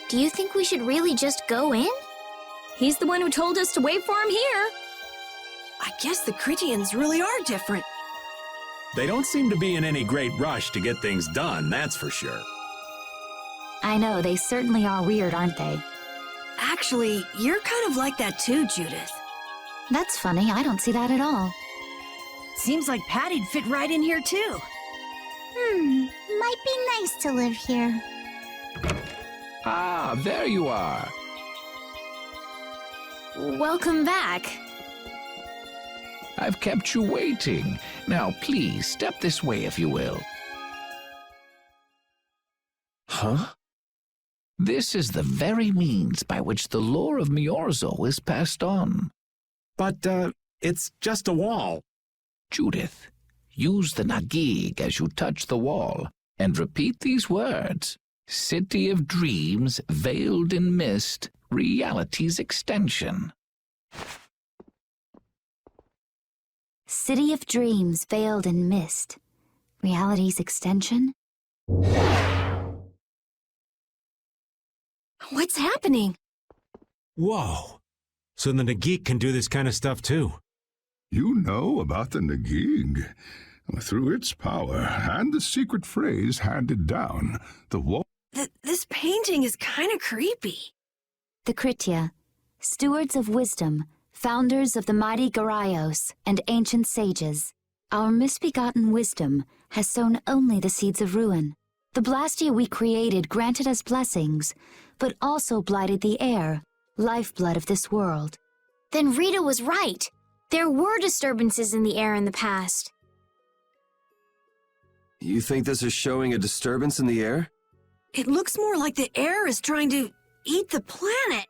Do you think we should really just go in? He's the one who told us to wait for him here. I guess the Critians really are different. They don't seem to be in any great rush to get things done, that's for sure. I know, they certainly are weird, aren't they? Actually, you're kind of like that too, Judith. That's funny, I don't see that at all. Seems like Patty'd fit right in here too. Might be nice to live here. Ah, there you are. Welcome back. I've kept you waiting. Now, please, step this way if you will. Huh? This is the very means by which the lore of Miorzo is passed on. But, it's just a wall. Judith, use the Nagig as you touch the wall and repeat these words. City of dreams, veiled in mist, reality's extension. City of dreams veiled in mist. Reality's extension? What's happening? Whoa. So the Nagik can do this kind of stuff too. You know about the Nagig. Through its power and the secret phrase handed down, the wall... This painting is kind of creepy. The Kritya, stewards of wisdom, founders of the mighty Garayos and ancient sages. Our misbegotten wisdom has sown only the seeds of ruin. The Blastia we created granted us blessings, but also blighted the air, lifeblood of this world. Then Rita was right. There were disturbances in the air in the past. You think this is showing a disturbance in the air? It looks more like the air is trying to eat the planet.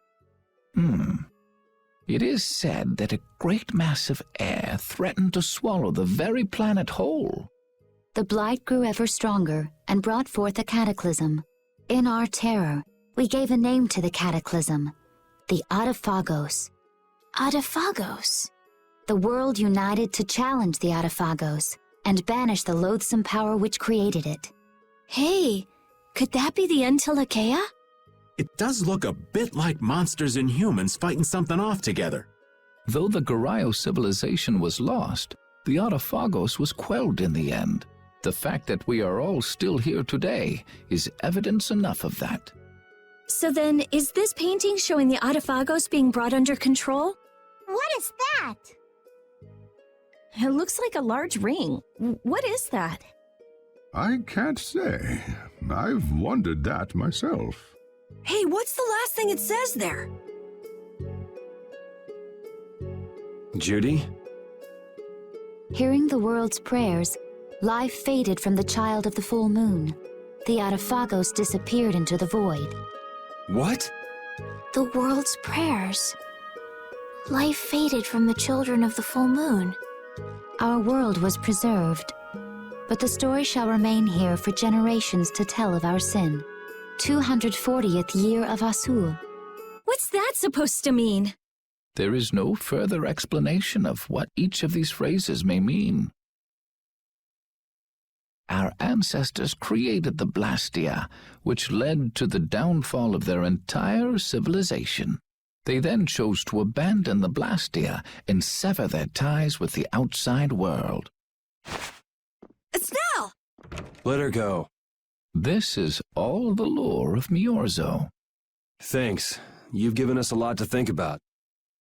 It is said that a great mass of air threatened to swallow the very planet whole. The blight grew ever stronger and brought forth a cataclysm. In our terror, we gave a name to the cataclysm, the Adaphagos. Adaphagos? The world united to challenge the Adaphagos and banish the loathsome power which created it. Hey, could that be the Entelekea? It does look a bit like monsters and humans fighting something off together. Though the Garayo civilization was lost, the Adaphagos was quelled in the end. The fact that we are all still here today is evidence enough of that. So then, is this painting showing the Adaphagos being brought under control? What is that? It looks like a large ring. What is that? I can't say. I've wondered that myself. Hey, what's the last thing it says there? Judy? Hearing the world's prayers, life faded from the child of the full moon. The Adaphagos disappeared into the void. What? The world's prayers. Life faded from the children of the full moon. Our world was preserved, but the story shall remain here for generations to tell of our sin. 240th year of Asul. What's that supposed to mean? There is no further explanation of what each of these phrases may mean. Our ancestors created the Blastia, which led to the downfall of their entire civilization. They then chose to abandon the Blastia and sever their ties with the outside world. Estelle! Let her go. This is all the lore of Miorzo. Thanks. You've given us a lot to think about.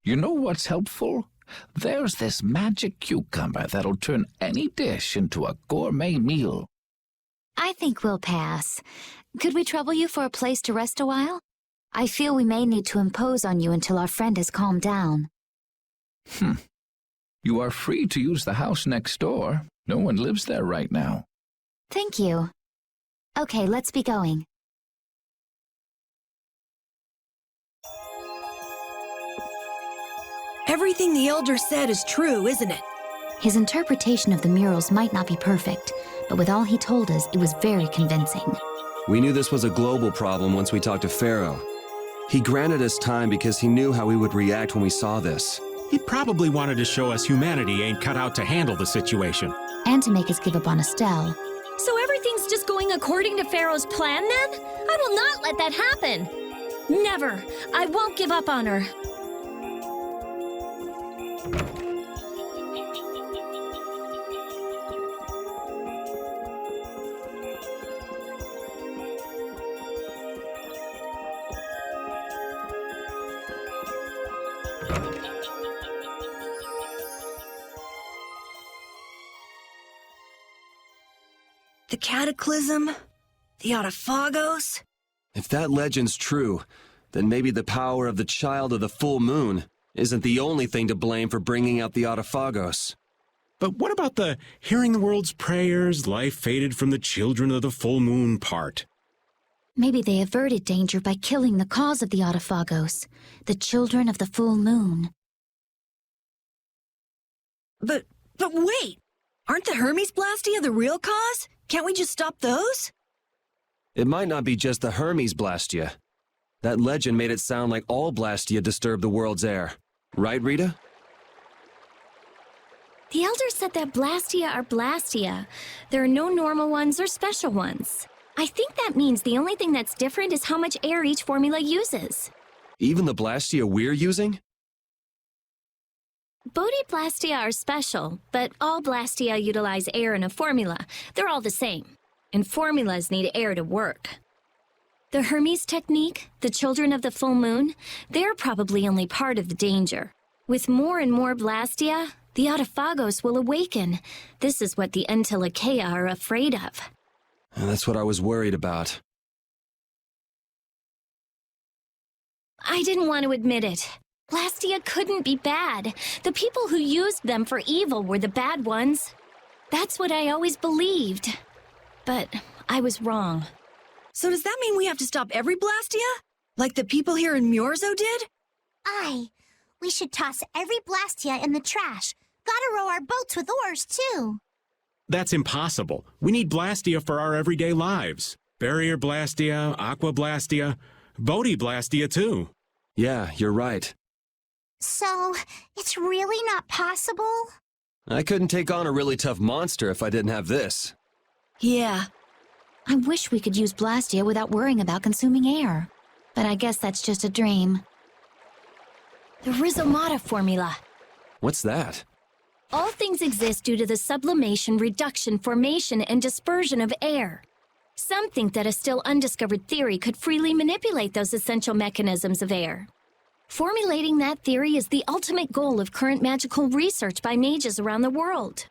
You know what's helpful? There's this magic cucumber that'll turn any dish into a gourmet meal. I think we'll pass. Could we trouble you for a place to rest a while? I feel we may need to impose on you until our friend has calmed down. You are free to use the house next door. No one lives there right now. Thank you. Okay, let's be going. Everything the Elder said is true, isn't it? His interpretation of the murals might not be perfect, but with all he told us, it was very convincing. We knew this was a global problem once we talked to Pharaoh. He granted us time because he knew how we would react when we saw this. He probably wanted to show us humanity ain't cut out to handle the situation. And to make us give up on Estelle. So everything's just going according to Pharaoh's plan then? I will not let that happen. Never. I won't give up on her. The Cataclysm? The Autophagos? If that legend's true, then maybe the power of the child of the full moon isn't the only thing to blame for bringing out the Autophagos. But what about the hearing the world's prayers, life faded from the children of the full moon part? Maybe they averted danger by killing the cause of the Autophagos, the children of the full moon. But wait! Aren't the Hermes Blastia the real cause? Can't we just stop those? It might not be just the Hermes Blastia. That legend made it sound like all Blastia disturb the world's air. Right, Rita? The Elder said that Blastia are Blastia. There are no normal ones or special ones. I think that means the only thing that's different is how much air each formula uses. Even the Blastia we're using? Bodhi-Blastia are special, but all Blastia utilize air in a formula. They're all the same, and formulas need air to work. The Hermes technique, the children of the full moon, they're probably only part of the danger. With more and more Blastia, the Autophagos will awaken. This is what the Entelekea are afraid of. That's what I was worried about. I didn't want to admit it. Blastia couldn't be bad. The people who used them for evil were the bad ones. That's what I always believed. But I was wrong. So does that mean we have to stop every Blastia? Like the people here in Myorzo did? Aye. We should toss every Blastia in the trash. Gotta row our boats with oars, too. That's impossible. We need Blastia for our everyday lives. Barrier Blastia, Aqua Blastia, Bodhi Blastia too. Yeah, you're right. So, it's really not possible? I couldn't take on a really tough monster if I didn't have this. Yeah. I wish we could use Blastia without worrying about consuming air. But I guess that's just a dream. The Rhizomata formula. What's that? All things exist due to the sublimation, reduction, formation, and dispersion of air. Some think that a still undiscovered theory could freely manipulate those essential mechanisms of air. Formulating that theory is the ultimate goal of current magical research by mages around the world.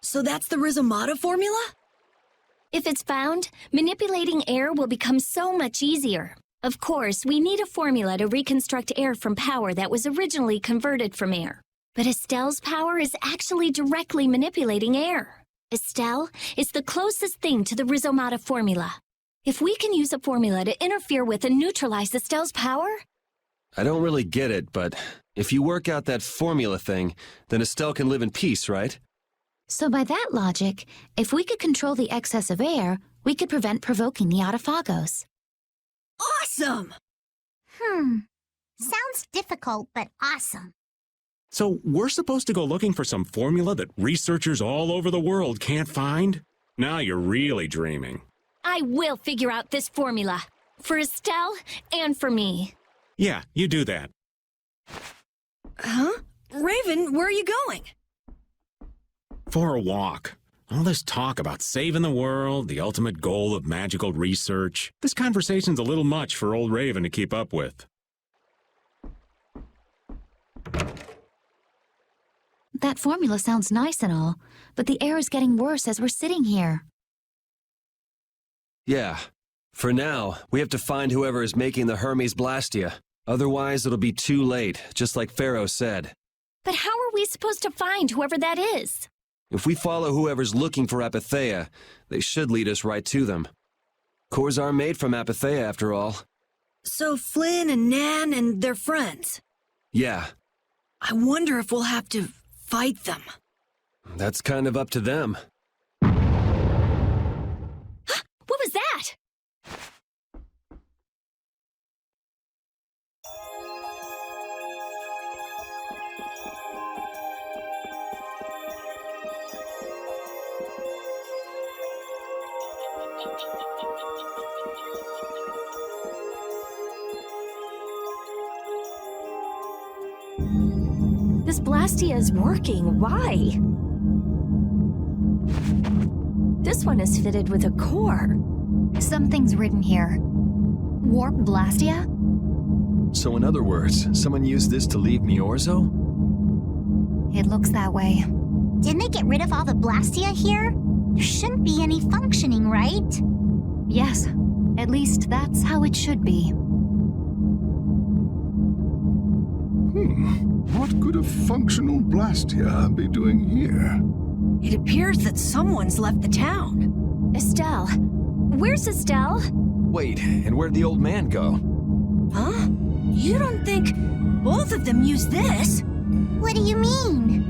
So that's the Rhizomata formula? If it's found, manipulating air will become so much easier. Of course, we need a formula to reconstruct air from power that was originally converted from air. But Estelle's power is actually directly manipulating air. Estelle is the closest thing to the Rhizomata formula. If we can use a formula to interfere with and neutralize Estelle's power... I don't really get it, but if you work out that formula thing, then Estelle can live in peace, right? So by that logic, if we could control the excess of air, we could prevent provoking the Autophagos. Awesome! Sounds difficult, but awesome. So we're supposed to go looking for some formula that researchers all over the world can't find? Now you're really dreaming. I will figure out this formula. For Estelle and for me. Yeah, you do that. Huh? Raven, where are you going? For a walk. All this talk about saving the world, the ultimate goal of magical research. This conversation's a little much for old Raven to keep up with. That formula sounds nice and all, but the air is getting worse as we're sitting here. Yeah. For now, we have to find whoever is making the Hermes Blastia. Otherwise, it'll be too late, just like Pharaoh said. But how are we supposed to find whoever that is? If we follow whoever's looking for Apatheia, they should lead us right to them. Cores are made from Apatheia, after all. So Flynn and Nan and their friends. Yeah, I wonder if we'll have to fight them. that's kind of up to them. What was that? This Blastia is working. Why? This one is fitted with a core. Something's written here. Warp Blastia? So in other words, someone used this to leave Miorzo? It looks that way. Didn't they get rid of all the Blastia here? There shouldn't be any functioning, right? Yes, at least that's how it should be. What could a functional Blastia be doing here? It appears that someone's left the town. Estelle. Where's Estelle? Wait, and where'd the old man go? Huh? You don't think both of them used this? What do you mean?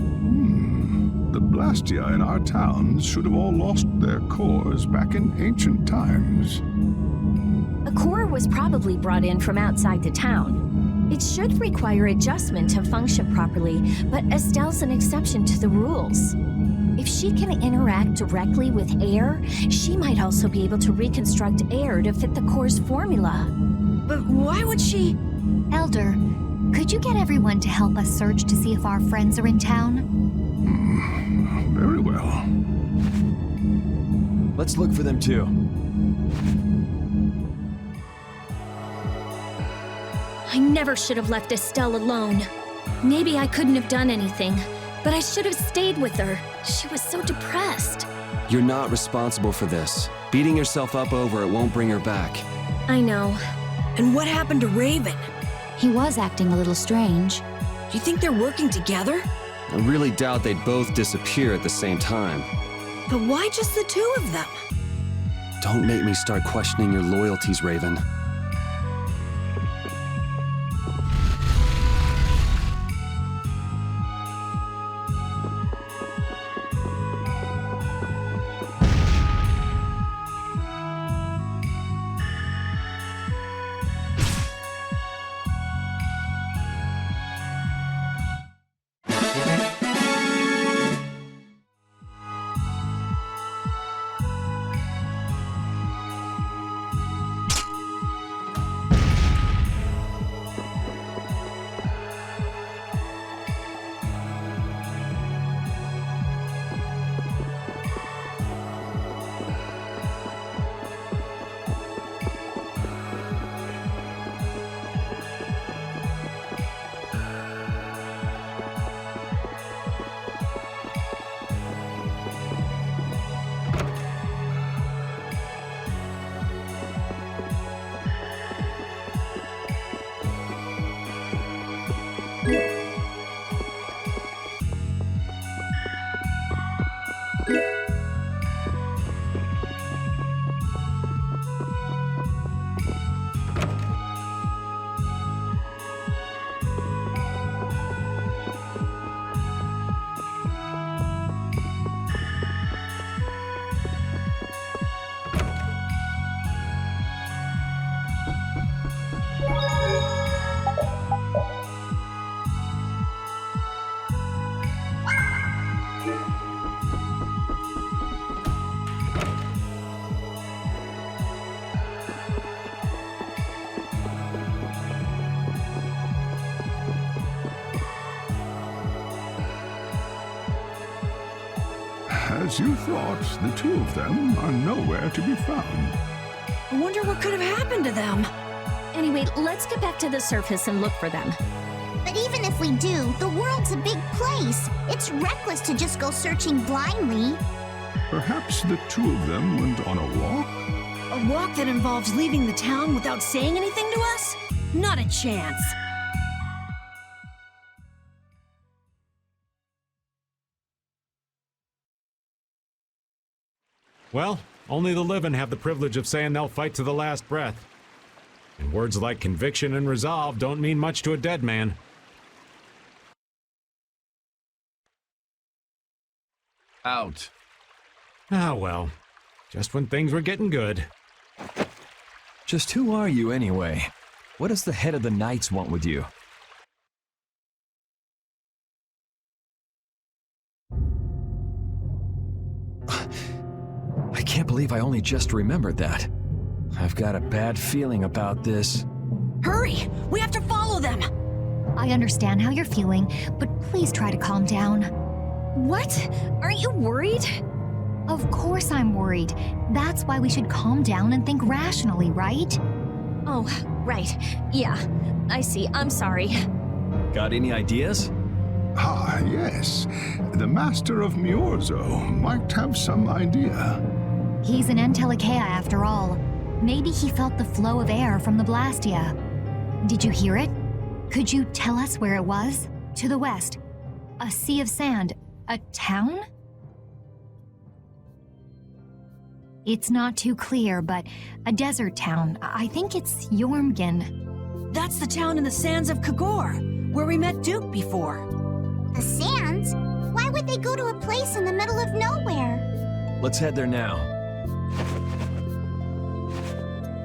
The Blastia in our towns should have all lost their cores back in ancient times. A core was probably brought in from outside the town. It should require adjustment to function properly, but Estelle's an exception to the rules. If she can interact directly with air, she might also be able to reconstruct air to fit the core's formula. But why would she? Elder, could you get everyone to help us search to see if our friends are in town? Very well. Let's look for them too. I never should have left Estelle alone. Maybe I couldn't have done anything, but I should have stayed with her. She was so depressed. You're not responsible for this. Beating yourself up over it won't bring her back. I know. And what happened to Raven? He was acting a little strange. Do you think they're working together? I really doubt they'd both disappear at the same time. But why just the two of them? Don't make me start questioning your loyalties, Raven. As you thought, the two of them are nowhere to be found. I wonder what could have happened to them. Anyway, let's get back to the surface and look for them. But even if we do, the world's a big place. It's reckless to just go searching blindly. Perhaps the two of them went on a walk? A A walk that involves leaving the town without saying anything to us? Not a chance. Well, only the living have the privilege of saying they'll fight to the last breath. And words like conviction and resolve don't mean much to a dead man. Out. Ah, well. Just when things were getting good. Just who are you anyway? What does the head of the Knights want with you? I can't believe I only just remembered that. I've got a bad feeling about this. Hurry! We have to follow them! I understand how you're feeling, but please try to calm down. What? Aren't you worried? Of course I'm worried. That's why we should calm down and think rationally, right? Oh, right. Yeah, I see. I'm sorry. Got any ideas? Ah, yes. The Master of Miorzo might have some idea. He's an Entelecea after all. Maybe he felt the flow of air from the Blastia. Did you hear it? Could you tell us where it was? To the west. A sea of sand. A town? It's not too clear, but a desert town. I think it's Jormungand. That's the town in the sands of Kagor, where we met Duke before. The sands? Why would they go to a place in the middle of nowhere? Let's head there now.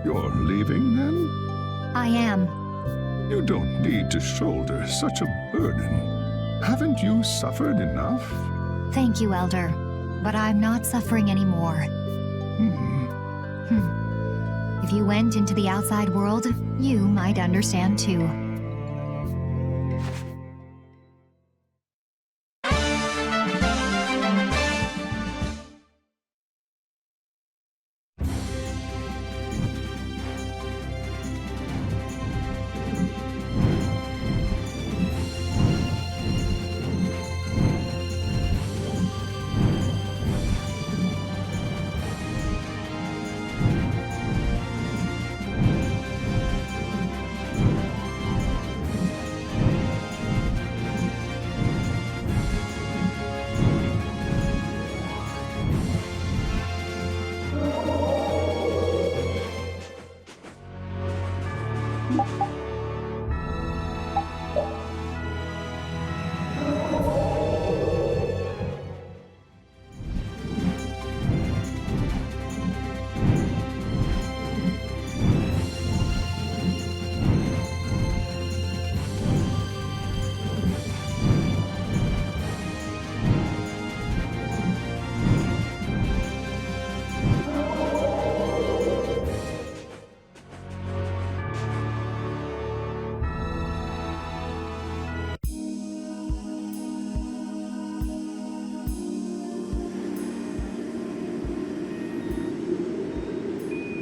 You're leaving, then? I am. You don't need to shoulder such a burden. Haven't you suffered enough? Thank you, Elder. But I'm not suffering anymore. If you went into the outside world, you might understand too.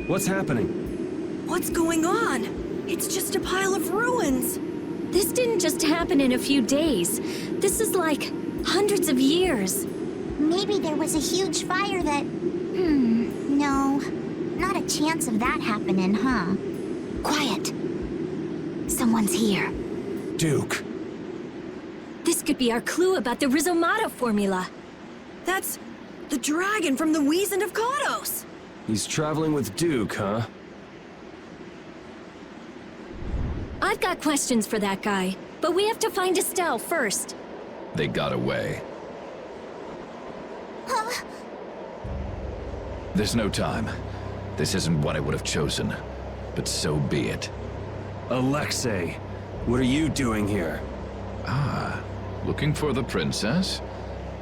What's happening? What's going on? It's just a pile of ruins. This didn't just happen in a few days. This is like hundreds of years. Maybe there was a huge fire that... no. Not a chance of that happening, huh? Quiet. Someone's here. Duke. This could be our clue about the Rizomata formula. That's the dragon from the Wizened of Kados. He's traveling with Duke, huh? I've got questions for that guy, but we have to find Estelle first. They got away. There's no time. This isn't what I would have chosen, but so be it. Alexei, what are you doing here? Ah, looking for the princess?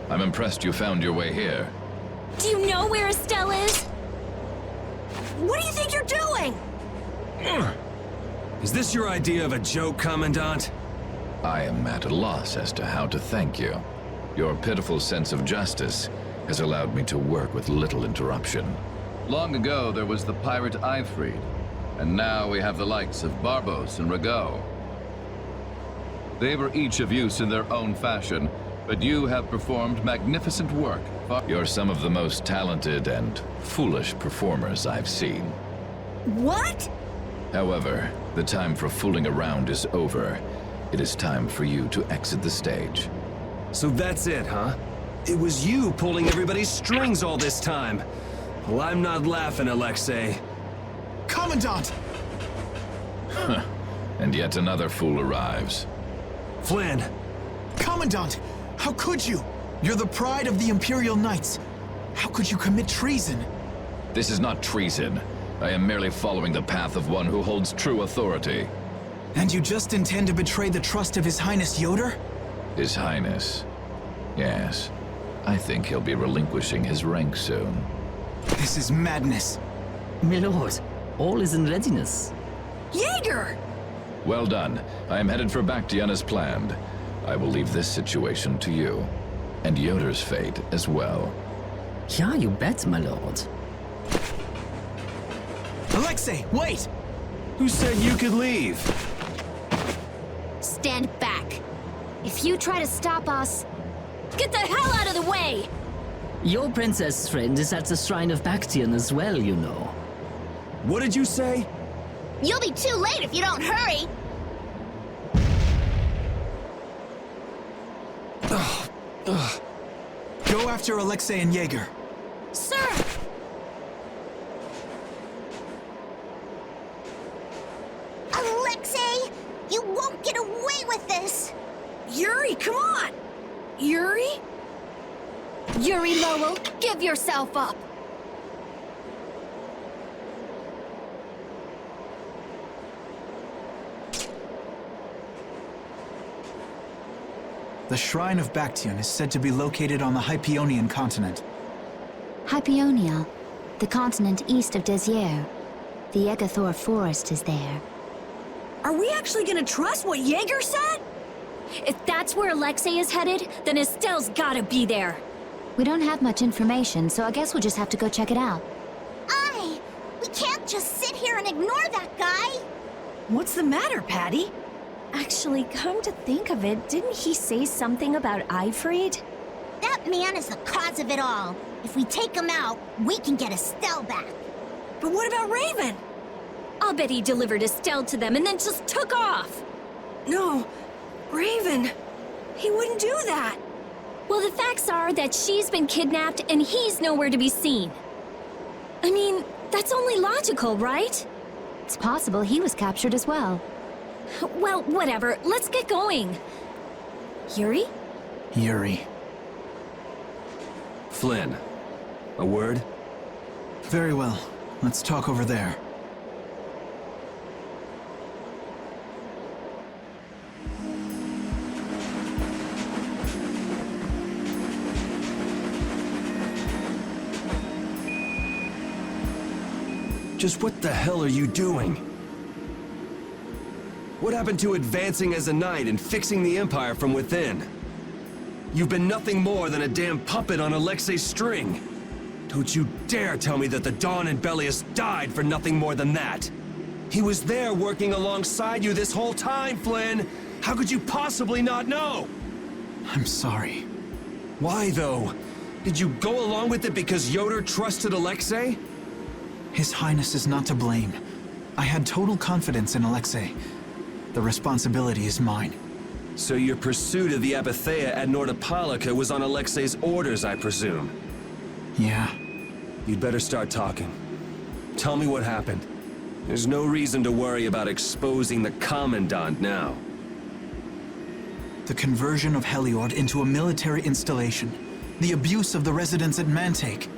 I'm impressed you found your way here. Do you know where Estelle is? What do you think you're doing? Is this your idea of a joke, Commandant? I am at a loss as to how to thank you. Your pitiful sense of justice has allowed me to work with little interruption. Long ago, there was the pirate Eifried, and now we have the likes of Barbos and Rago. They were each of use in their own fashion, but you have performed magnificent work. You're some of the most talented and foolish performers I've seen. What? However, the time for fooling around is over. It is time for you to exit the stage. So that's it, huh? It was you pulling everybody's strings all this time. Well, I'm not laughing, Alexei. Commandant! And yet another fool arrives. Flynn! Commandant! How could you? You're the pride of the Imperial Knights. How could you commit treason? This is not treason. I am merely following the path of one who holds true authority. And you just intend to betray the trust of His Highness Yoder? His Highness. Yes. I think he'll be relinquishing his rank soon. This is madness. My lord, all is in readiness. Jaeger! Well done. I am headed for Bactian as planned. I will leave this situation to you. And Yoder's fate as well. Yeah, you bet, my lord. Alexei, wait! Who said you could leave? Stand back. If you try to stop us, get the hell out of the way! Your princess friend is at the Shrine of Bactian as well, you know. What did you say? You'll be too late if you don't hurry. Go after Alexei and Jaeger. Sir! Alexei, you won't get away with this. Yuri, come on! Yuri? Yuri Lowell, give yourself up! The Shrine of Bactian is said to be located on the Hypionian continent. Hypionia, the continent east of Desier. The Egathor forest is there. Are we actually gonna trust what Jaeger said? If that's where Alexei is headed, then Estelle's gotta be there. We don't have much information, so I guess we'll just have to go check it out. We can't just sit here and ignore that guy. What's the matter, Patty? Actually, come to think of it, didn't he say something about Eifried? That man is the cause of it all. If we take him out, we can get Estelle back. But what about Raven? I'll bet he delivered Estelle to them and then just took off. No, Raven. He wouldn't do that. Well, the facts are that she's been kidnapped and he's nowhere to be seen. I mean, that's only logical, right? It's possible he was captured as well. Well, whatever. Let's get going. Yuri? Yuri. Flynn. A word? Very well. Let's talk over there. Just what the hell are you doing? What happened to advancing as a knight and fixing the Empire from within? You've been nothing more than a damn puppet on Alexei's string. Don't you dare tell me that the Dawn and Bellius died for nothing more than that. He was there working alongside you this whole time, Flynn. How could you possibly not know? I'm sorry. Why, though? Did you go along with it because Yoder trusted Alexei? His Highness is not to blame. I had total confidence in Alexei. The responsibility is mine. So your pursuit of the Apatheia at Nordapalika was on Alexei's orders, I presume? Yeah. You'd better start talking. Tell me what happened. There's no reason to worry about exposing the Commandant now. The conversion of Heliord into a military installation. The abuse of the residents at Mantake.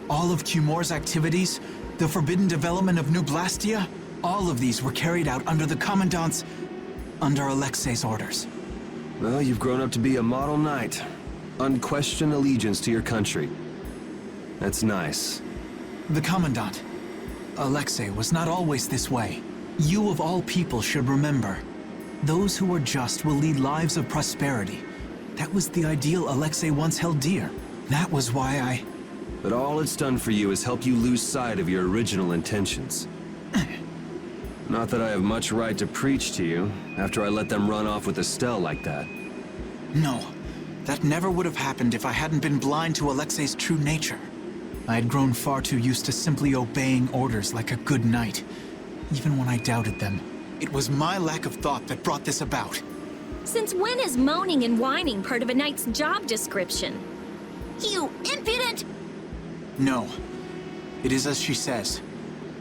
All of Cumor's activities, the forbidden development of New Blastia, all of these were carried out under the Commandant's... under Alexei's orders. Well, you've grown up to be a model knight. Unquestioned allegiance to your country. That's nice. The Commandant. Alexei was not always this way. You of all people should remember. Those who are just will lead lives of prosperity. That was the ideal Alexei once held dear. That was why I... But all it's done for you is help you lose sight of your original intentions. Not that I have much right to preach to you, after I let them run off with Estelle like that. No, That never would have happened if I hadn't been blind to Alexei's true nature. I had grown far too used to simply obeying orders like a good knight. Even when I doubted them, it was my lack of thought that brought this about. Since when is moaning and whining part of a knight's job description? You impudent! No. It is as she says.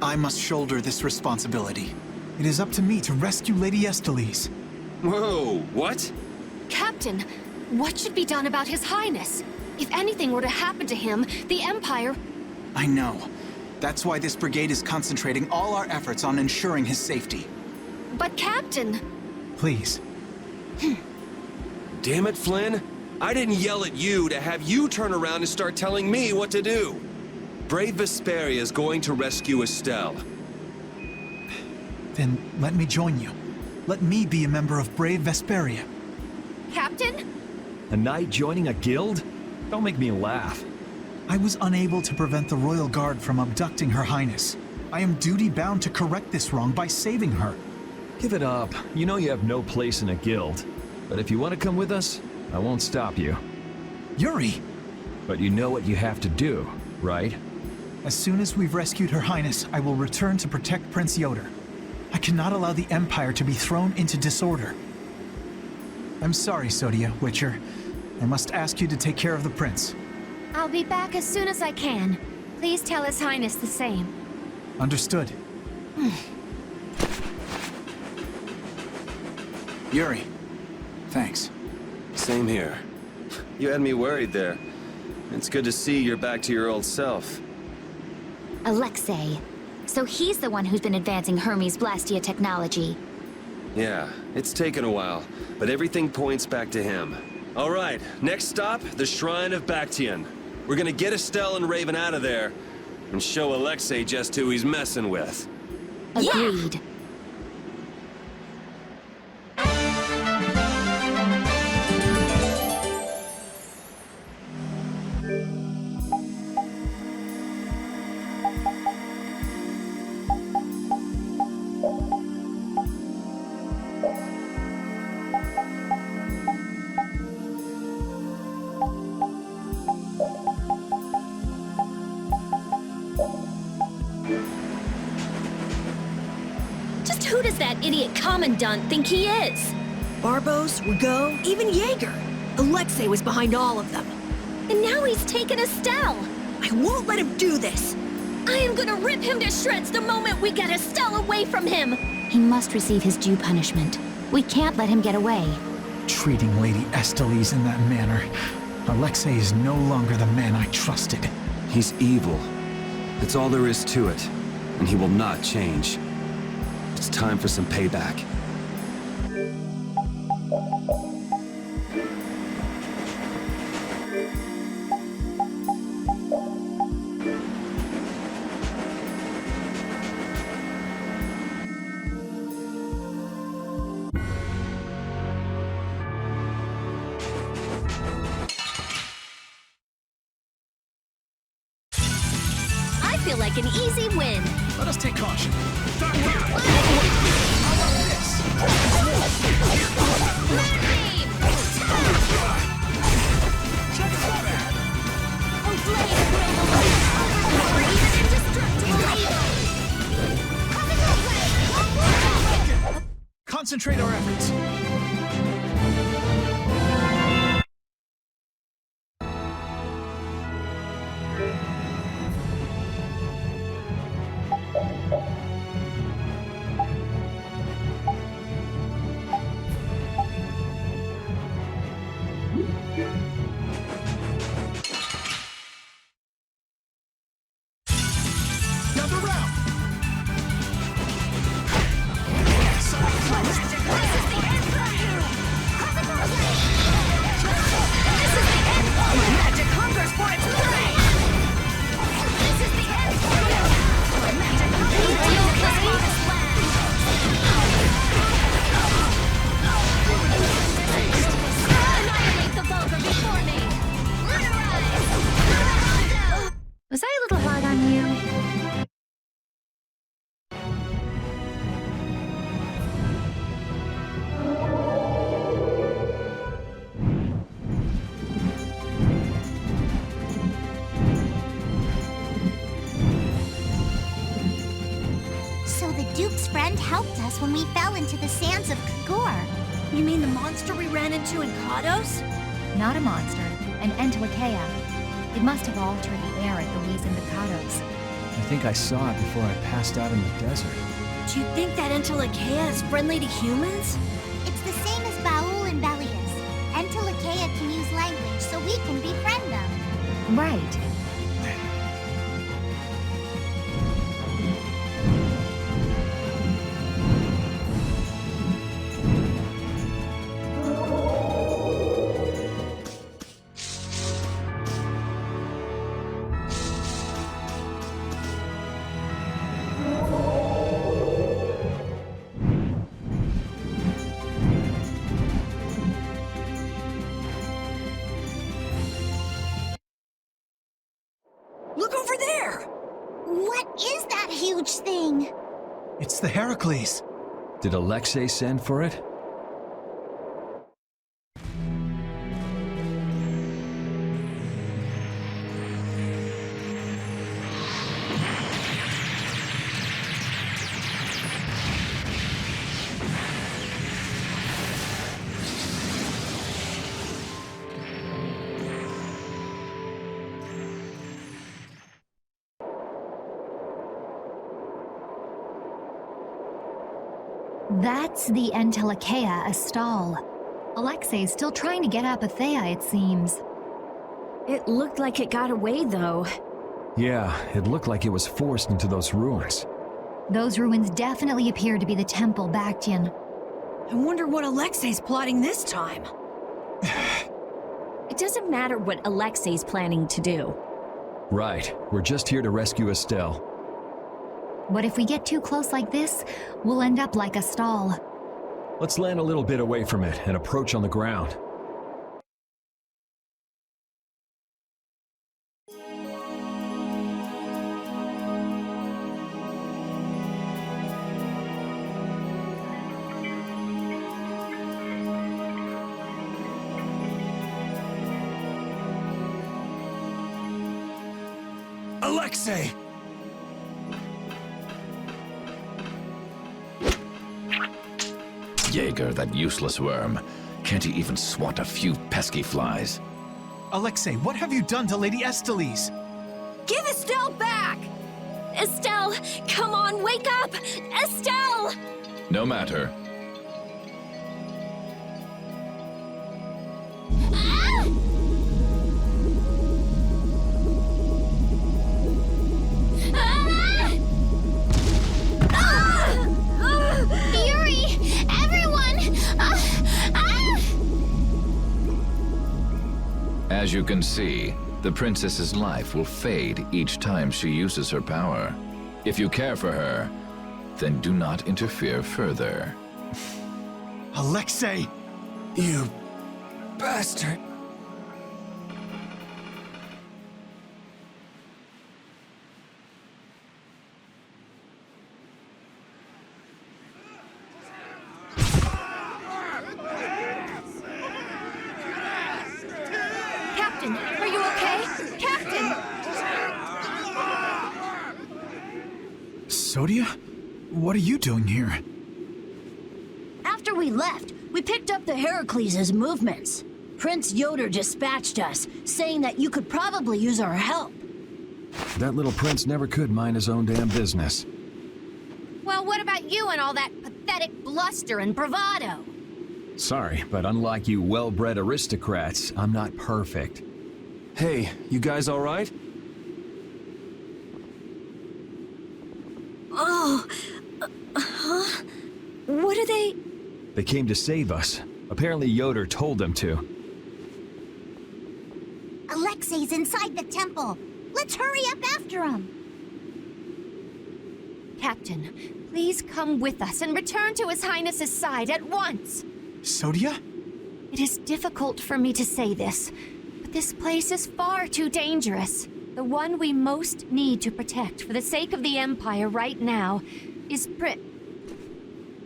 I must shoulder this responsibility. It is up to me to rescue Lady Estellise. Whoa, what? Captain, what should be done about His Highness? If anything were to happen to him, the Empire... I know. That's why this brigade is concentrating all our efforts on ensuring his safety. But Captain... Please. Damn it, Flynn. I didn't yell at you to have you turn around and start telling me what to do. Brave Vesperia is going to rescue Estelle. Then let me join you. Let me be a member of Brave Vesperia. Captain? A knight joining a guild? Don't make me laugh. I was unable to prevent the Royal Guard from abducting Her Highness. I am duty-bound to correct this wrong by saving her. Give it up. You know you have no place in a guild. But if you want to come with us, I won't stop you. Yuri! But you know what you have to do, right? As soon as we've rescued Her Highness, I will return to protect Prince Yoder. I cannot allow the Empire to be thrown into disorder. I'm sorry, Sodia, Witcher. I must ask you to take care of the prince. I'll be back as soon as I can. Please tell His Highness the same. Understood. Yuri, thanks. Same here. You had me worried there. It's good to see you're back to your old self. Alexei. So he's the one who's been advancing Hermes Blastia technology. Yeah, it's taken a while, but everything points back to him. All right, next stop, the Shrine of Bactian. We're gonna get Estelle and Raven out of there, and show Alexei just who he's messing with. Agreed. Who does that idiot commandant think he is? Barbos, Rigaud, even Jaeger. Alexei was behind all of them. And now he's taken Estelle. I won't let him do this. I am gonna rip him to shreds the moment we get Estelle away from him. He must receive his due punishment. We can't let him get away. Treating Lady Estellise in that manner. Alexei is no longer the man I trusted. He's evil. That's all there is to it. And he will not change. It's time for some payback. I feel like an easy win. Let us take caution. Concentrate our efforts. So the Duke's friend helped us when we fell into the sands of Kagor. You mean the monster we ran into in Kados? Not a monster, an Entelekea. It must have altered the air at Louise and the Kados. I think I saw it before I passed out in the desert. Do you think that Entelekea is friendly to humans? It's the same as Baul and Belius. Entelekea can use language, so we can befriend them. Right. Look over there! What is that huge thing? It's the Heracles. Did Alexei send for it? That's the Entelekea Astal. Alexei's still trying to get Apathea, it seems. It looked like it got away, though. Yeah, it looked like it was forced into those ruins. Those ruins definitely appear to be the Temple Bactian. I wonder what Alexei's plotting this time. It doesn't matter what Alexei's planning to do. Right, we're just here to rescue Estelle. But if we get too close like this, we'll end up like Astal. Let's land a little bit away from it and approach on the ground. Alexei! Jaeger, that useless worm. Can't he even swat a few pesky flies? Alexei, what have you done to Lady Estellise? Give Estelle back! Estelle, come on, wake up! Estelle! No matter. As you can see, the princess's life will fade each time she uses her power. If you care for her, then do not interfere further. Alexei! You bastard! Captain, are you okay? Captain! Sodia? What are you doing here? After we left, we picked up the Heracles' movements. Prince Yoder dispatched us, saying that you could probably use our help. That little prince never could mind his own damn business. Well, what about you and all that pathetic bluster and bravado? Sorry, but unlike you well-bred aristocrats, I'm not perfect. Hey, you guys all right? Oh, huh? What are they? They came to save us. Apparently Yoder told them to. Alexei's inside the temple. Let's hurry up after him. Captain, please come with us and return to His Highness's side at once. Sodia? It is difficult for me to say this, but this place is far too dangerous. The one we most need to protect for the sake of the Empire right now is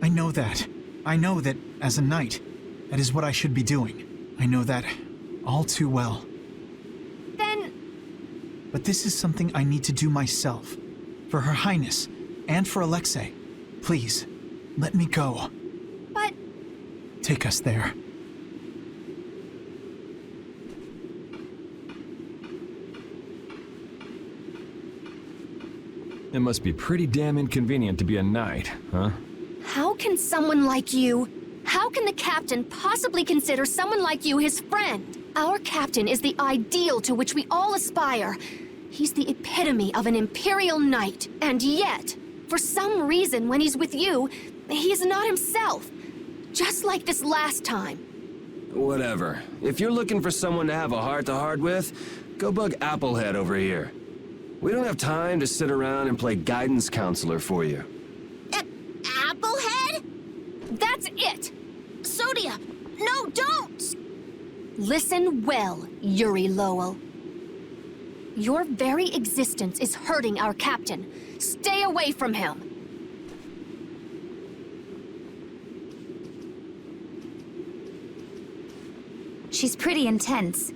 I know that. I know that, as a knight, that is what I should be doing. I know that all too well. Then... But this is something I need to do myself. For Her Highness, and for Alexei. Please, let me go. But... Take us there. It must be pretty damn inconvenient to be a knight, huh? How can someone like you... How can the captain possibly consider someone like you his friend? Our captain is the ideal to which we all aspire. He's the epitome of an imperial knight. And yet, for some reason when he's with you, he is not himself. Just like this last time. Whatever. If you're looking for someone to have a heart-to-heart with, go bug Applehead over here. We don't have time to sit around and play guidance counselor for you. Applehead? That's it! Sodia! No, don't! Listen well, Yuri Lowell. Your very existence is hurting our captain. Stay away from him. She's pretty intense.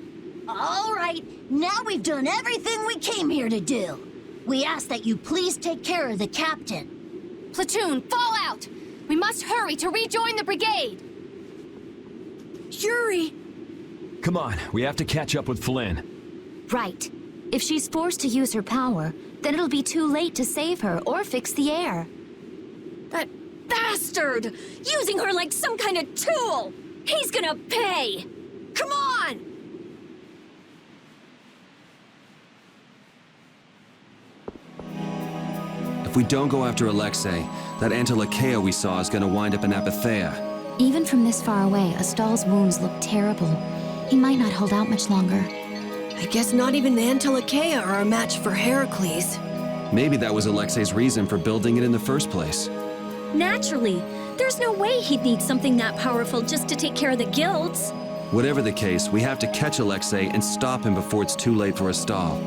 All right, now we've done everything we came here to do. We ask that you please take care of the captain. Platoon, fall out! We must hurry to rejoin the brigade! Yuri! Come on, we have to catch up with Flynn. Right. If she's forced to use her power, then it'll be too late to save her or fix the air. That bastard! Using her like some kind of tool! He's gonna pay! Come on! If we don't go after Alexei, that Antilakea we saw is gonna wind up in Apatheia. Even from this far away, Astal's wounds look terrible. He might not hold out much longer. I guess not even the Antilakea are a match for Heracles. Maybe that was Alexei's reason for building it in the first place. Naturally. There's no way he'd need something that powerful just to take care of the guilds. Whatever the case, we have to catch Alexei and stop him before it's too late for Astal.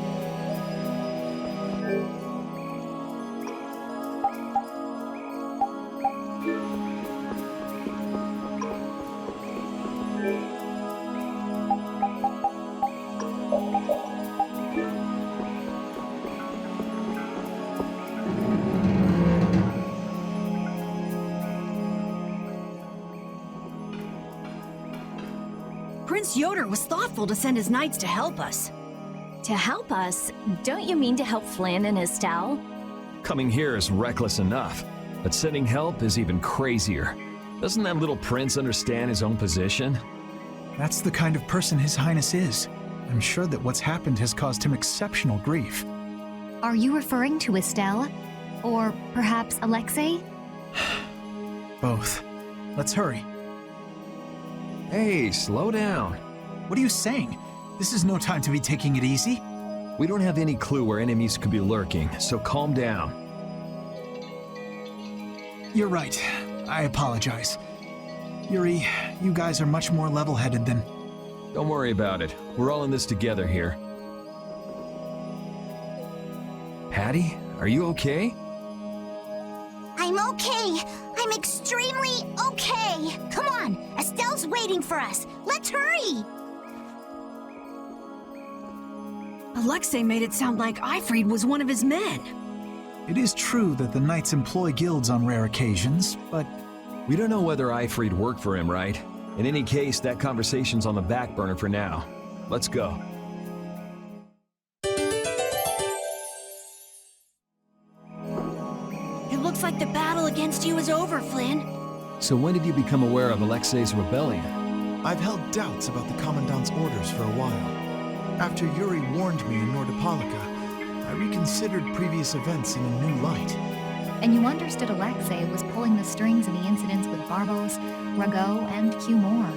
Prince Yoder was thoughtful to send his knights to help us. To help us? Don't you mean to help Flynn and Astal? Coming here is reckless enough, but sending help is even crazier. Doesn't that little prince understand his own position? That's the kind of person His Highness is. I'm sure that what's happened has caused him exceptional grief. Are you referring to Estelle? Or perhaps Alexei? Both. Let's hurry. Hey, slow down. What are you saying? This is no time to be taking it easy. We don't have any clue where enemies could be lurking, so calm down. You're right. I apologize. Yuri, you guys are much more level-headed than... Don't worry about it. We're all in this together here. Hattie, are you okay? I'm okay. I'm extremely okay. Come on, Estelle's waiting for us. Let's hurry. Alexei made it sound like Ifrid was one of his men. It is true that the knights employ guilds on rare occasions, but... We don't know whether Ifrid worked for him, right? In any case, that conversation's on the back burner for now. Let's go. It looks like the battle against you is over, Flynn. So when did you become aware of Alexei's rebellion? I've held doubts about the Commandant's orders for a while. After Yuri warned me in Nordopolica, I reconsidered previous events in a new light. And you understood Alexei was pulling the strings in the incidents with Barbos, Rago, and Cumor.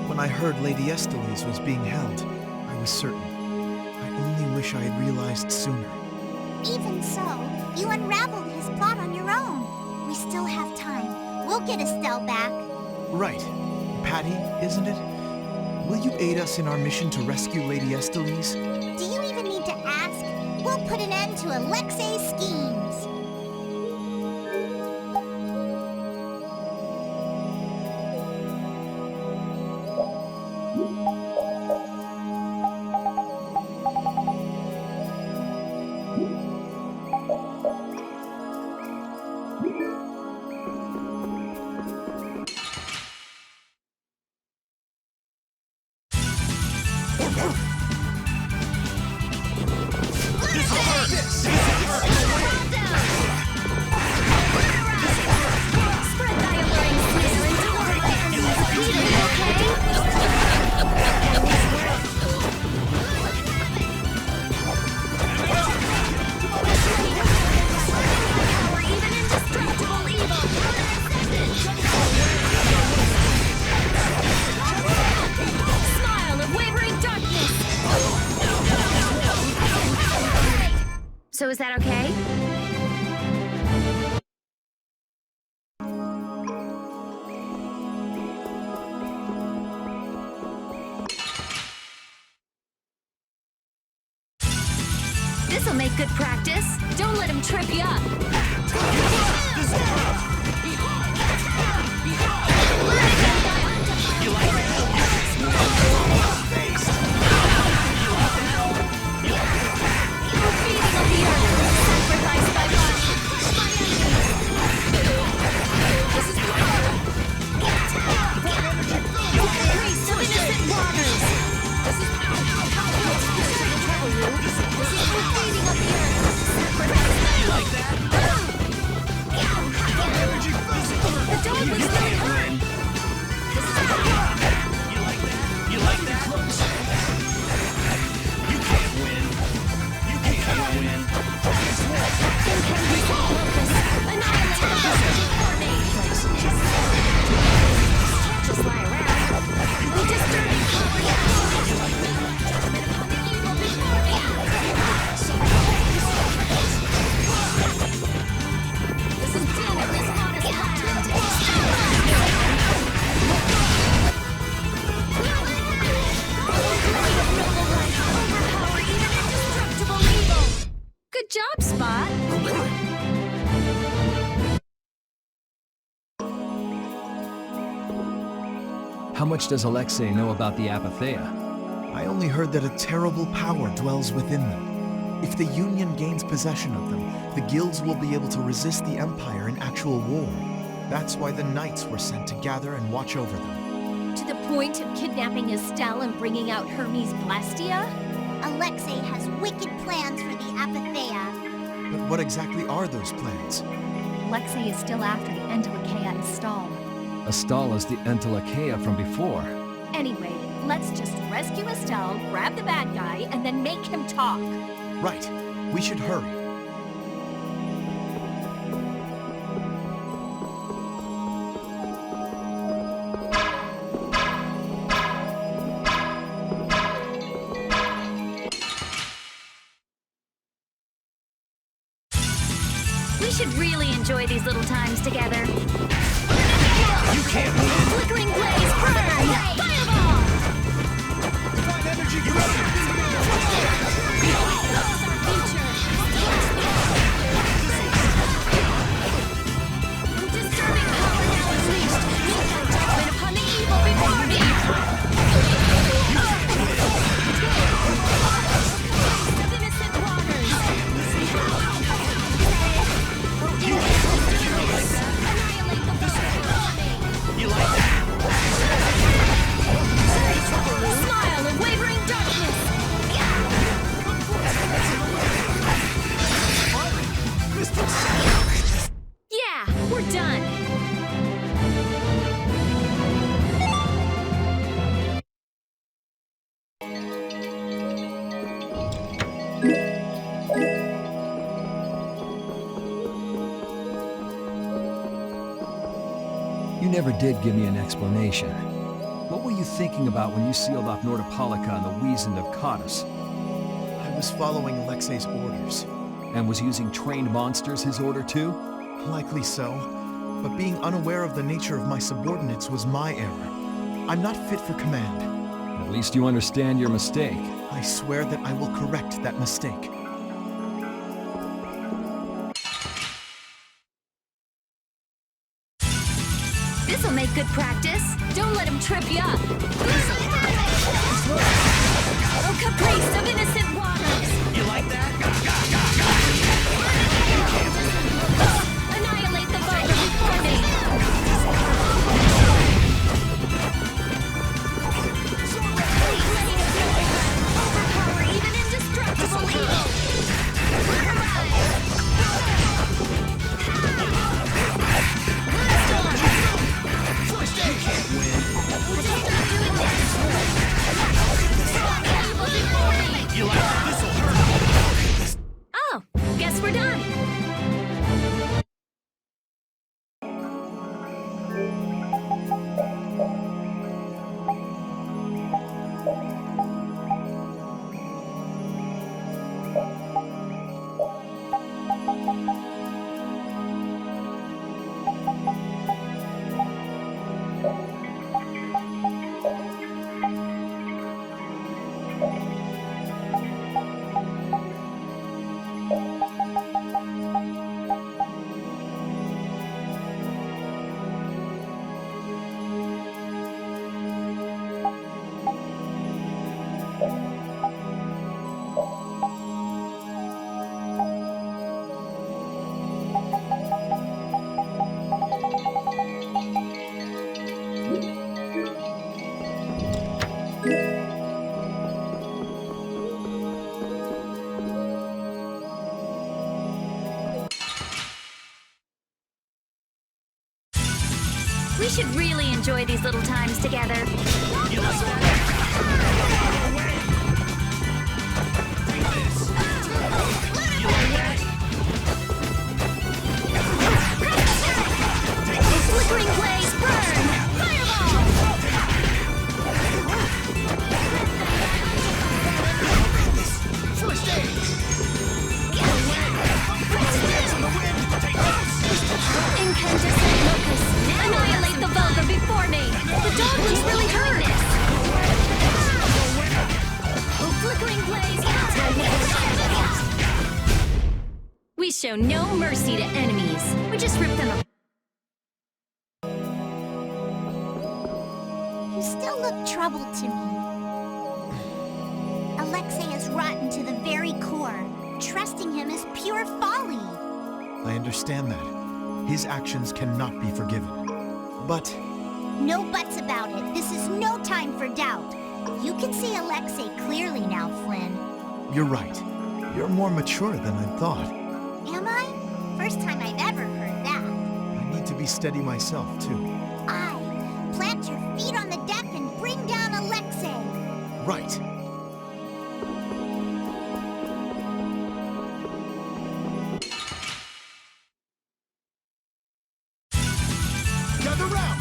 When I heard Lady Estellise was being held, I was certain. I only wish I had realized sooner. Even so, you unraveled his plot on your own. We still have time. We'll get Estelle back. Right. Patty, isn't it? Will you aid us in our mission to rescue Lady Estellise? Do you even need to ask? We'll put an end to Alexei's schemes. is that okay? This'll make good practice. Don't let him trip you up. Good job, Spot! How much does Alexei know about the Apatheia? I only heard that a terrible power dwells within them. If the Union gains possession of them, the guilds will be able to resist the Empire in actual war. That's why the Knights were sent to gather and watch over them. To the point of kidnapping Estelle and bringing out Hermes Blastia? Alexei has wicked plans for the Apatheia. But what exactly are those plans? Alexei is still after the Entelikeia Estelle. Estelle is the Entelikeia from before. Anyway, let's just rescue Estelle, grab the bad guy, and then make him talk. Right. We should hurry. We should really enjoy these little times together. You can't win! Flickering blaze, burn! Fireball! Divine energy, you got it! Disturbing power now unleashed. Midnight judgment upon the evil before me! Of innocent waters! Annihilate the foe! You like that? Smile of wavering darkness! Yeah, we're done! You never did give me an explanation. What were you thinking about when you sealed off Nordopolica and the Wiesent of Cottus? I was following Alexei's orders. And was using trained monsters his order too? Likely so. But being unaware of the nature of my subordinates was my error. I'm not fit for command. At least you understand your mistake. I swear that I will correct that mistake. This'll make good practice. Don't let him trip you up. Oh, caprice of innocent waters! You like that? Annihilate the viper before me! Overpower even indestructible evil! You can't win! Stop doing this! You like this? We should really enjoy these little times together. You like that? Flickering blaze, burn! Fireball! First aid! Incandescent locust! Annihilate the vulgar before me! The dog looks really hurt! Oh, flickering blaze! We show no mercy to enemies. We just rip them apart. You still look troubled to me. Alexei is rotten to the very core. Trusting him is pure folly. I understand that. His actions cannot be forgiven. But... No buts about it. This is no time for doubt. You can see Alexei clearly now, Flynn. you're right. You're more mature than I thought. Am I? First time I've ever heard that. I need to be steady myself, too. Plant your feet on the deck and bring down Alexei. Right. Gather round!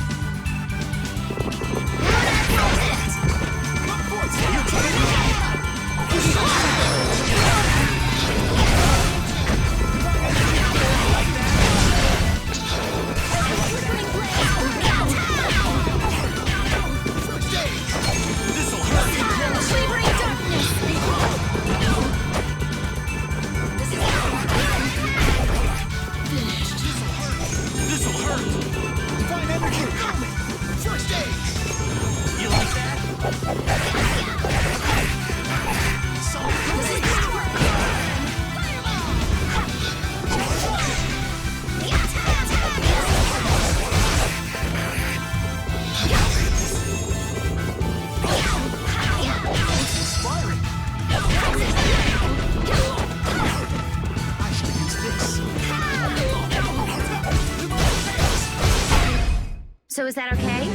So is that okay?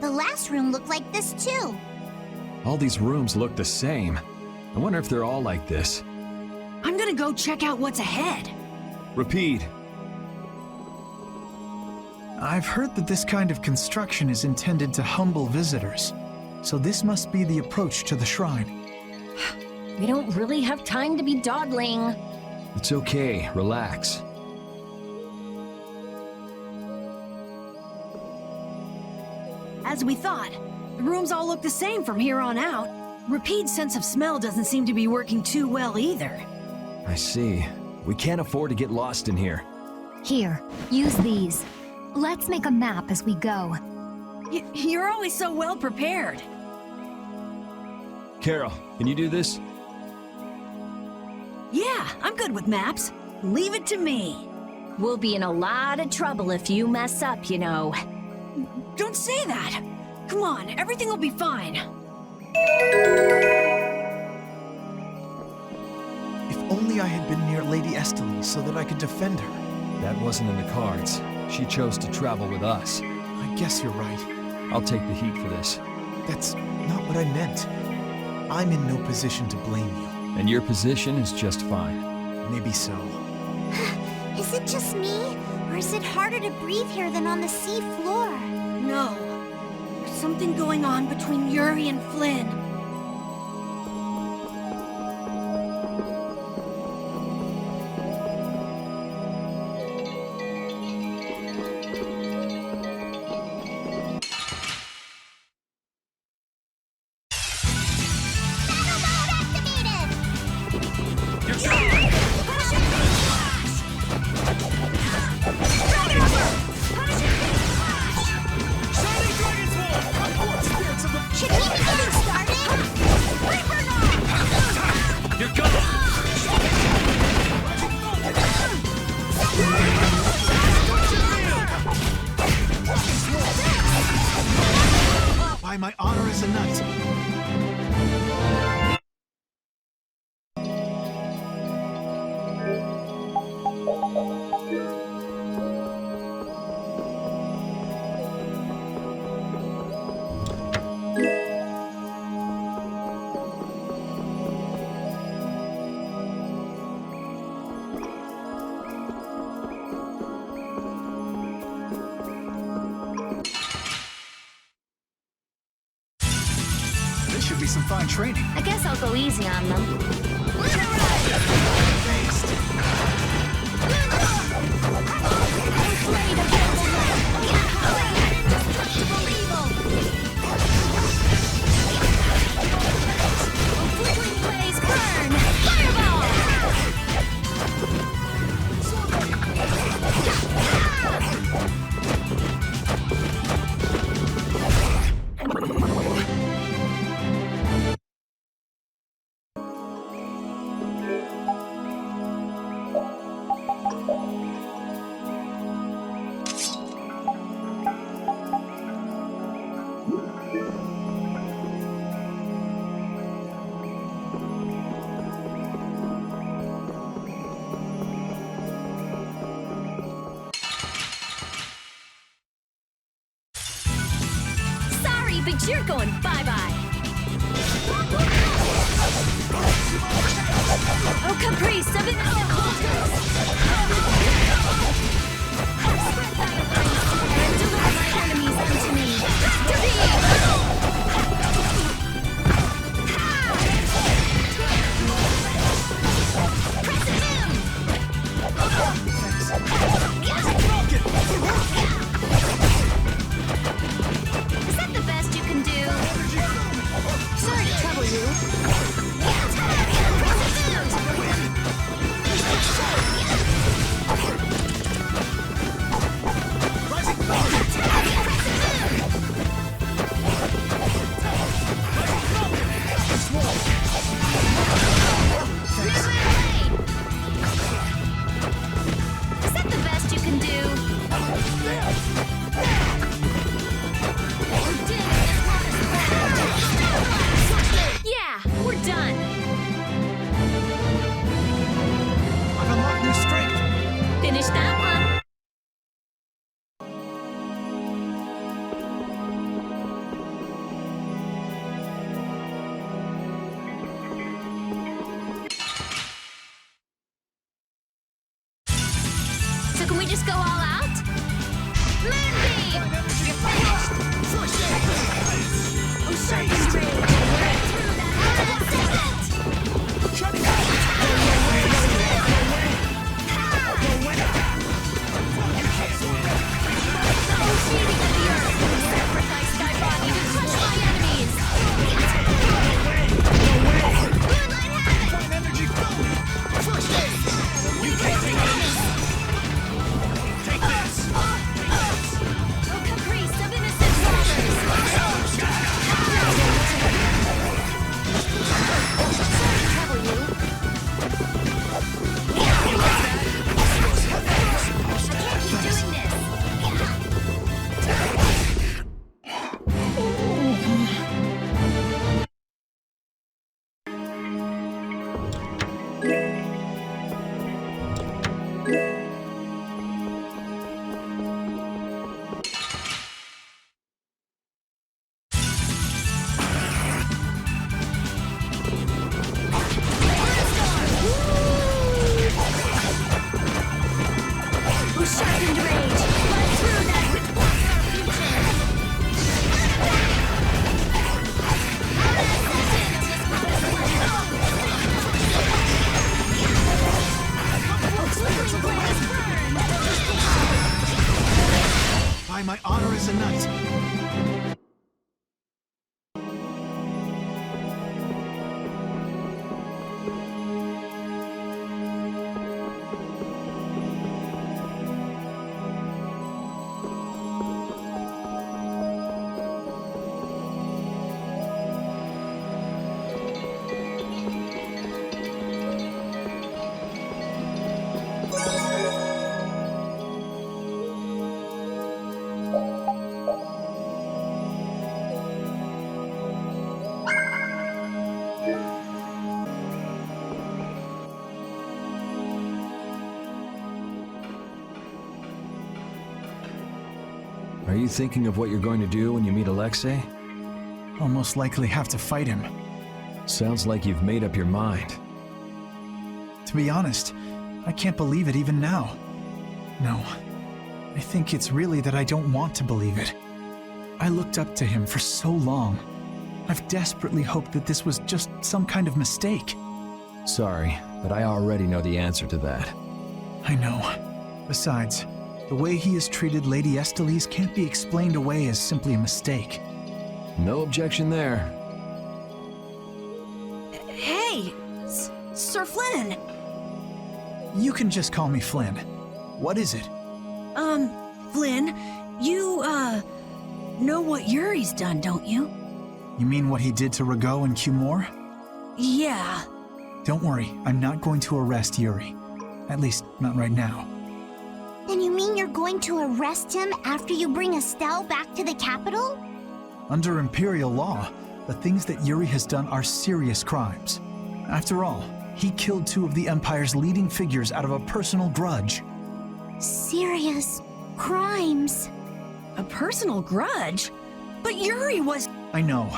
The last room looked like this too. All these rooms look the same. I wonder if they're all like this. I'm gonna go check out what's ahead. Repeat. I've heard that this kind of construction is intended to humble visitors, so this must be the approach to the shrine. We don't really have time to be dawdling. It's okay, relax. As we thought, the rooms all look the same from here on out. Repeat's sense of smell doesn't seem to be working too well either. I see. We can't afford to get lost in here. Here, use these. Let's make a map as we go. You're always so well prepared. Carol, can you do this? Yeah, I'm good with maps. Leave it to me. We'll be in a lot of trouble if you mess up, you know. Don't say that. Come on, everything will be fine. If only I had been near Lady Estelle so that I could defend her. That wasn't in the cards. She chose to travel with us. I guess you're right. I'll take the heat for this. That's not what I meant. I'm in no position to blame you. And your position is just fine. Maybe so. Is it just me? Or is it harder to breathe here than on the sea floor? No. There's something going on between Yuri and Flynn. Should we be getting started? should be some fine training. I guess I'll go easy on them. But you're going bye-bye. Oh, Caprice of innocent waters! Spread thy wings and deliver my enemies unto me. Is that the best you can do? Sorry to trouble you. Is that the best you can do? Yeah, we're done. I've unlocked new strength. Finish that one. So can we just go all out? Moonbeam! You're finished! Oh, Sharpen's rage! Through that horrible segment! Shut it Oh, sheathing of the earth! Sacrifice thy body to crush my enemies! Moonlight havoc! Energy flowing! First aid! You can't take this! Take this! Oh, Caprice of innocent waters! Sorry to trouble you. I can't keep doing this. Oh, sharpened rage! Fly through that with By my honor as a knight. Are you thinking of what you're going to do when you meet Alexei? I'll most likely have to fight him. Sounds like you've made up your mind. To be honest, I can't believe it even now. No, I think it's really that I don't want to believe it. I looked up to him for so long. I've desperately hoped that this was just some kind of mistake. Sorry, but I already know the answer to that. I know. Besides, the way he has treated Lady Estellise can't be explained away as simply a mistake. No objection there. Hey, Sir Flynn! You can just call me Flynn. What is it? Flynn, you, know what Yuri's done, don't you? You mean what he did to Rago and Cumore? Yeah. Don't worry, I'm not going to arrest Yuri. At least, not right now. Then you mean you're going to arrest him after you bring Estelle back to the capital? Under Imperial law, the things that Yuri has done are serious crimes. After all, he killed 2 of the Empire's leading figures out of a personal grudge. Serious crimes? A personal grudge? But Yuri was... I know.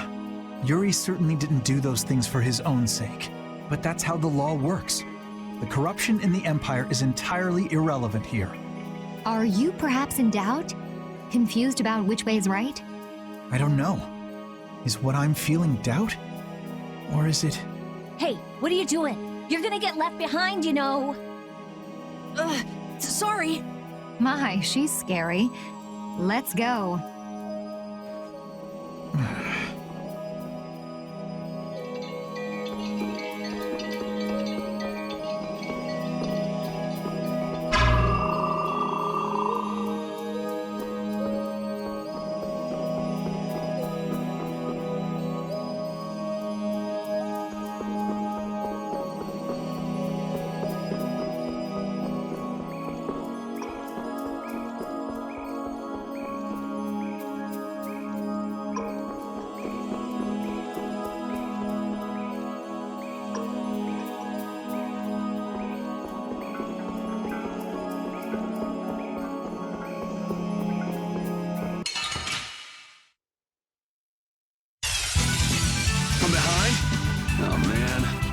Yuri certainly didn't do those things for his own sake. But that's how the law works. The corruption in the Empire is entirely irrelevant here. Are you perhaps in doubt? Confused about which way is right? I don't know. Is what I'm feeling doubt? Or is it... Hey, what are you doing? You're gonna get left behind, you know. Sorry. My, she's scary. Let's go.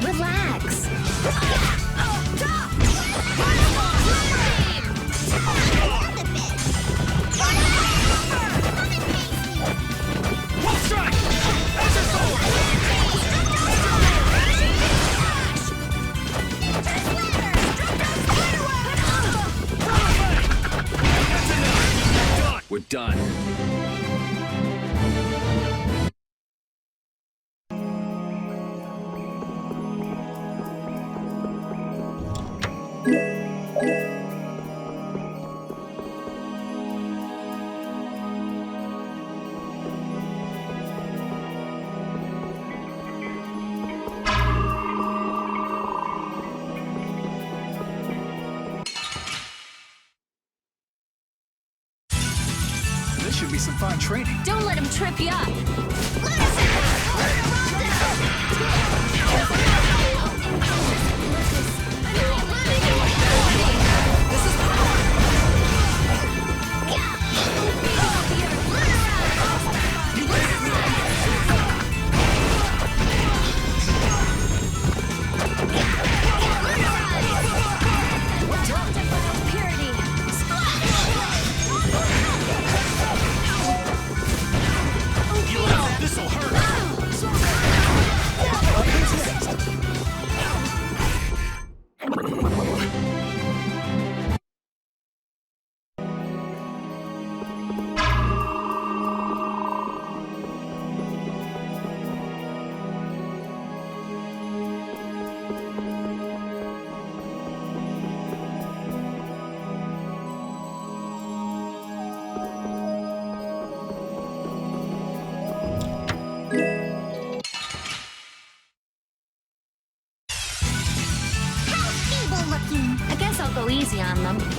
Relax. We're done. This should be some fun training. Don't let him trip you up. This'll hurt! I guess I'll go easy on them. This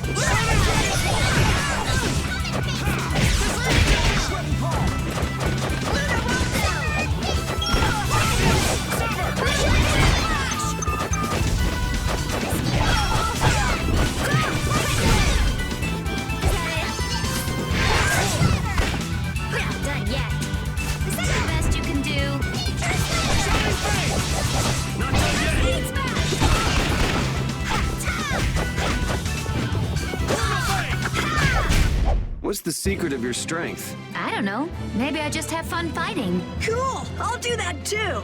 the secret of your strength? I don't know. Maybe I just have fun fighting. Cool! I'll do that too!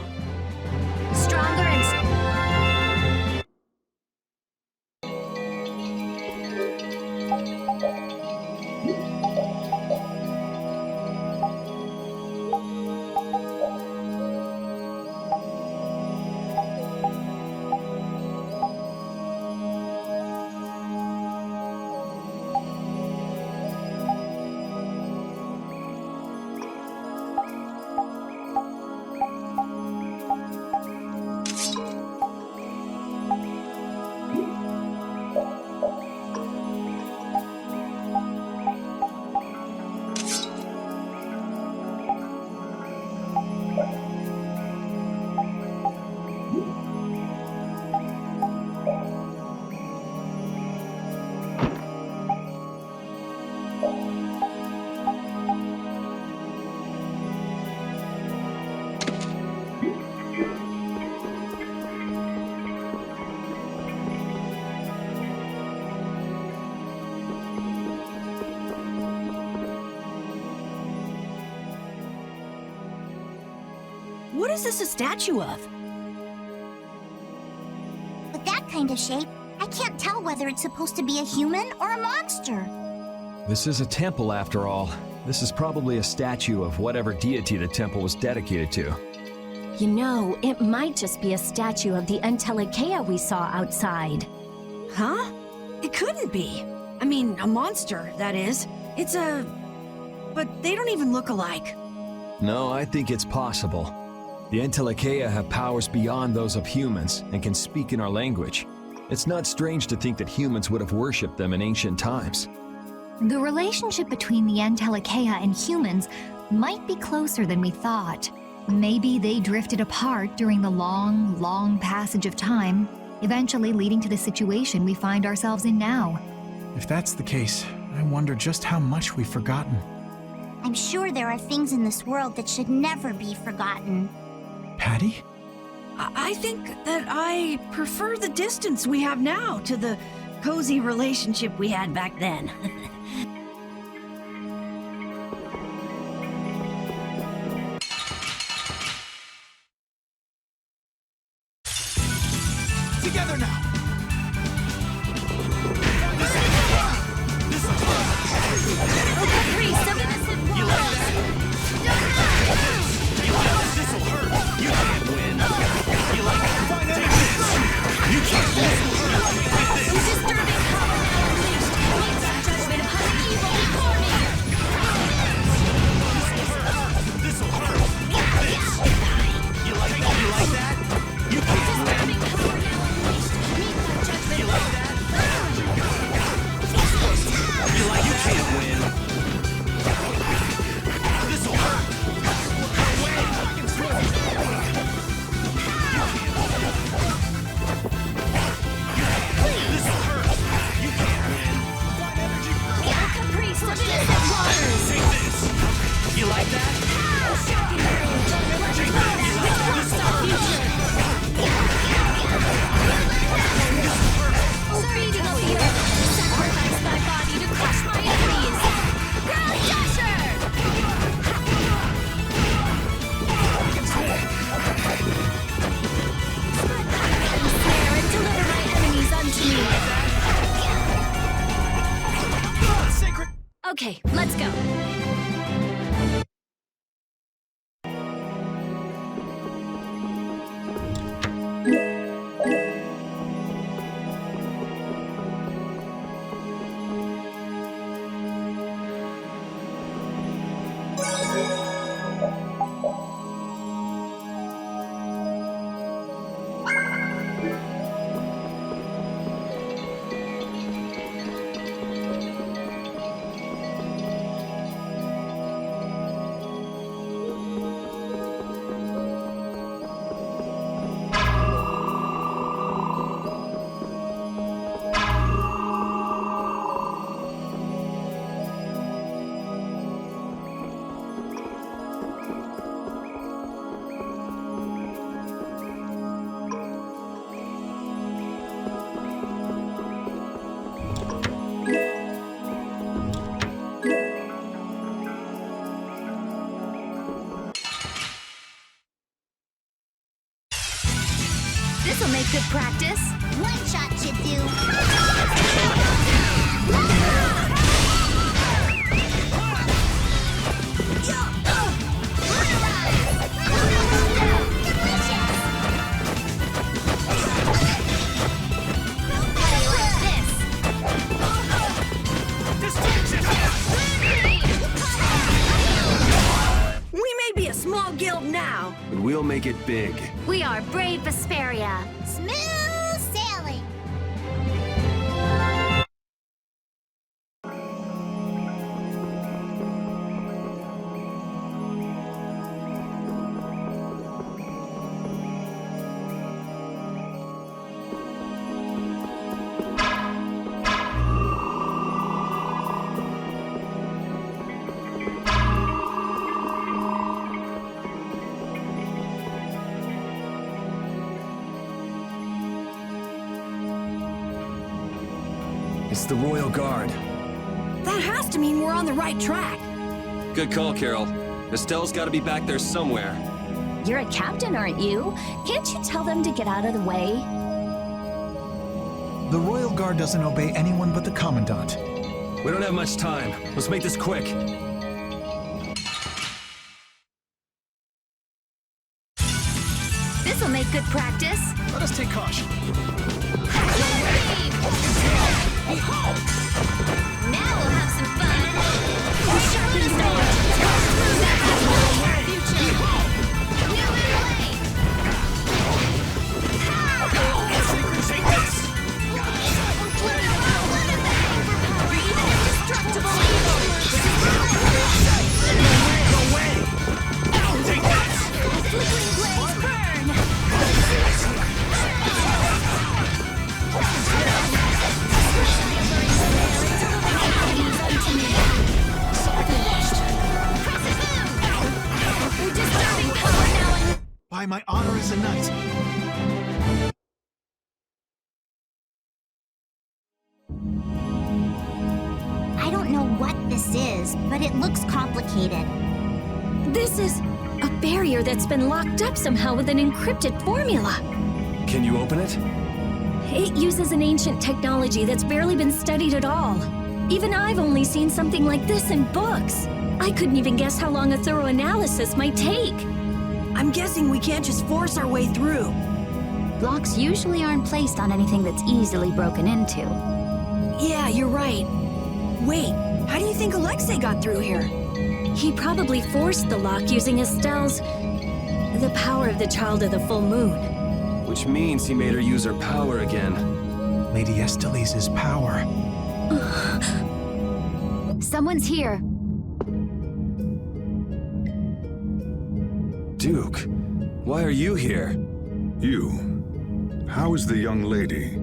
Stronger and... What is this a statue of? With that kind of shape, I can't tell whether it's supposed to be a human or a monster. This is a temple, after all. This is probably a statue of whatever deity the temple was dedicated to. You know, it might just be a statue of the Entelekea we saw outside. Huh? It couldn't be. I mean, a monster, that is. It's a... But they don't even look alike. No, I think it's possible. The Entelekea have powers beyond those of humans and can speak in our language. It's not strange to think that humans would have worshipped them in ancient times. The relationship between the Entelekea and humans might be closer than we thought. Maybe they drifted apart during the long, long passage of time, eventually leading to the situation we find ourselves in now. If that's the case, I wonder just how much we've forgotten. I'm sure there are things in this world that should never be forgotten. Patty? I think that I prefer the distance we have now to the cozy relationship we had back then. Together now! Okay, let's go. This'll make good practice. One shot should do. We may be a small guild now, But we'll make it big. We are brave Vesperia. Smooth sailing. It's the Royal Guard. that has to mean we're on the right track. Good call, Carol. Estelle's got to be back there somewhere. You're a captain, aren't you? Can't you tell them to get out of the way? The Royal Guard doesn't obey anyone but the Commandant. We don't have much time. Let's make this quick. This'll make good practice. Let us take caution. Now we'll have some fun. Sharpen sword. By my honor as a knight. I don't know what this is, but it looks complicated. This is a barrier that's been locked up somehow with an encrypted formula. Can you open it? It uses an ancient technology that's barely been studied at all. Even I've only seen something like this in books. I couldn't even guess how long a thorough analysis might take. I'm guessing we can't just force our way through. Locks usually aren't placed on anything that's easily broken into. Yeah, you're right. Wait, how do you think Alexei got through here? He probably forced the lock using Estelle's... the power of the Child of the Full Moon. Which means he made her use her power again. Lady Estelle's power. Someone's here. Duke, why are you here? You. How is the young lady,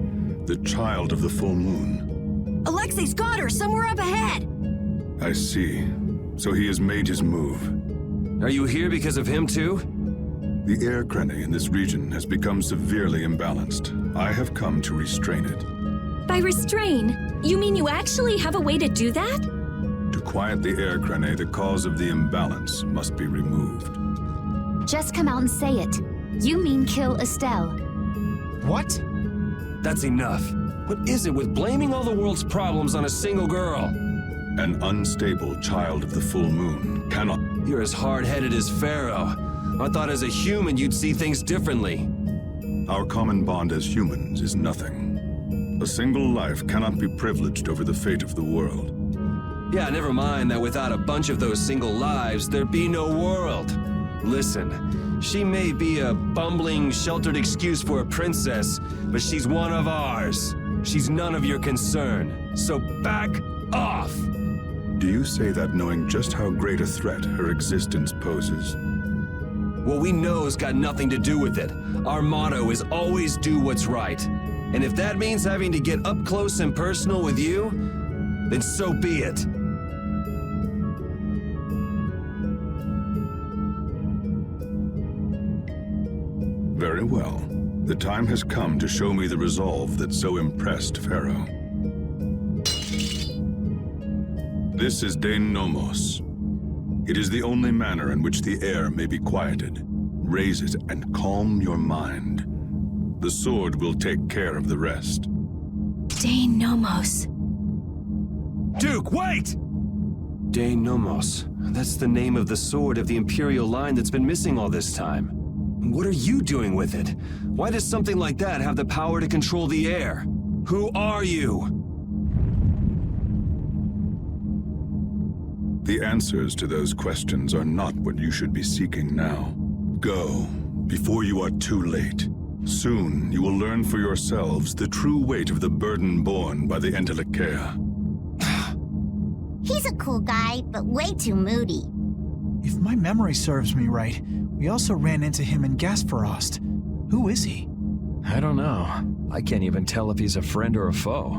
the Child of the Full Moon? Alexei's got her somewhere up ahead. I see. So he has made his move. Are you here because of him too? The air crenny in this region has become severely imbalanced. I have come to restrain it. By restrain, you mean you actually have a way to do that? To quiet the air crenny, the cause of the imbalance must be removed. Just come out and say it. You mean kill Estelle. What? That's enough. What is it with blaming all the world's problems on a single girl? An unstable Child of the Full Moon cannot... You're as hard-headed as Pharaoh. I thought as a human you'd see things differently. Our common bond as humans is nothing. A single life cannot be privileged over the fate of the world. Yeah, never mind that without a bunch of those single lives, there'd be no world. Listen, she may be a bumbling, sheltered excuse for a princess, but she's one of ours. She's none of your concern. So back off! Do you say that knowing just how great a threat her existence poses? What we know's got nothing to do with it. Our motto is always do what's right. And if that means having to get up close and personal with you, then so be it. Very well. The time has come to show me the resolve that so impressed Pharaoh. This is Dane Nomos. It is the only manner in which the air may be quieted. Raise it and calm your mind. The sword will take care of the rest. Dane Nomos. Duke, wait! Dane Nomos. That's the name of the sword of the Imperial line that's been missing all this time. What are you doing with it? Why does something like that have the power to control the air? Who are you? The answers to those questions are not what you should be seeking now. Go, before you are too late. Soon, you will learn for yourselves the true weight of the burden borne by the Entelekea. He's a cool guy, but way too moody. If my memory serves me right, we also ran into him in Gasperost. Who is he? I don't know. I can't even tell if he's a friend or a foe.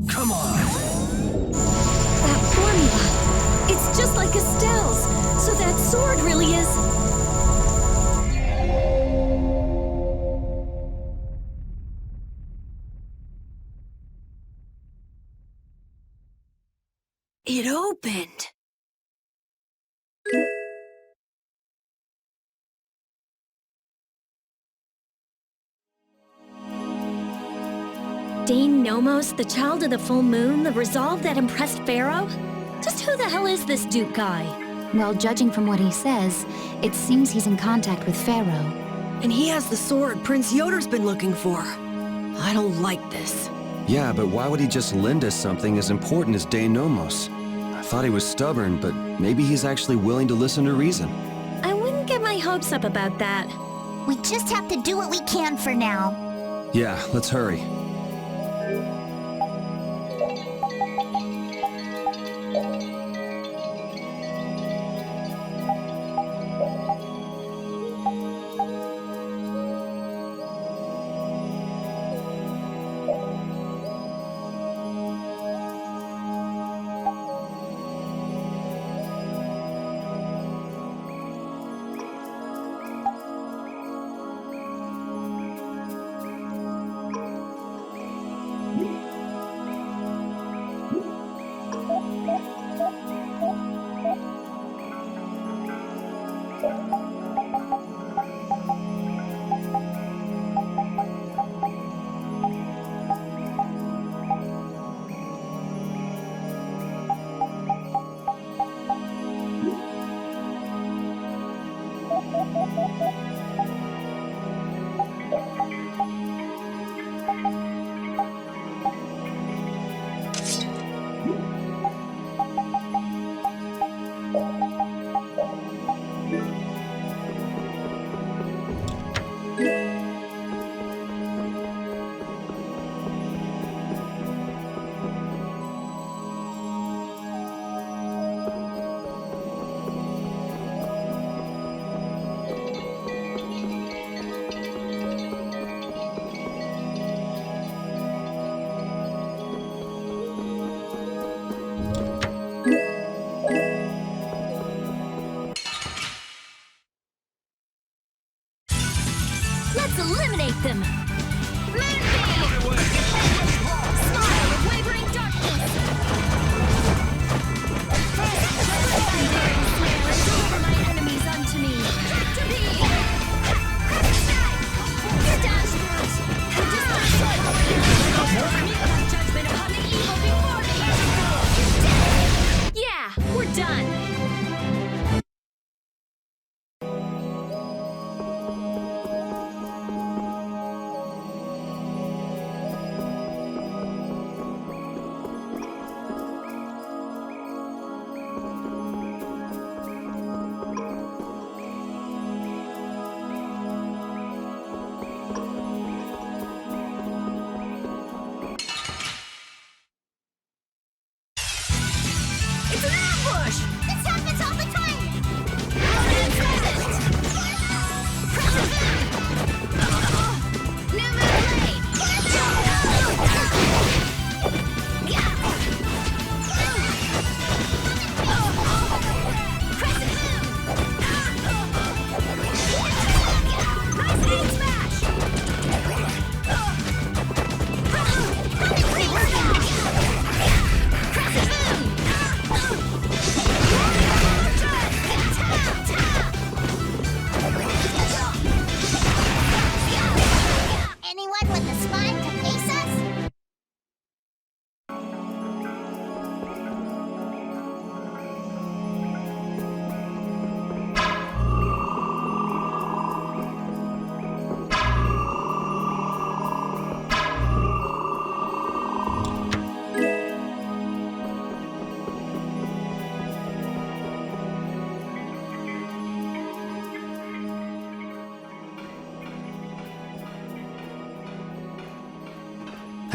Come on! That formula! It's just like Estelle's! So that sword really is... It opened. Dane Nomos, the child of the full moon, the resolve that impressed Pharaoh? Just who the hell is this Duke guy? Well, judging from what he says, it seems he's in contact with Pharaoh. And he has the sword Prince Yoder's been looking for. I don't like this. Yeah, but why would he just lend us something as important as Dane Nomos? I thought he was stubborn, but maybe he's actually willing to listen to reason. I wouldn't get my hopes up about that. We just have to do what we can for now. Yeah, let's hurry.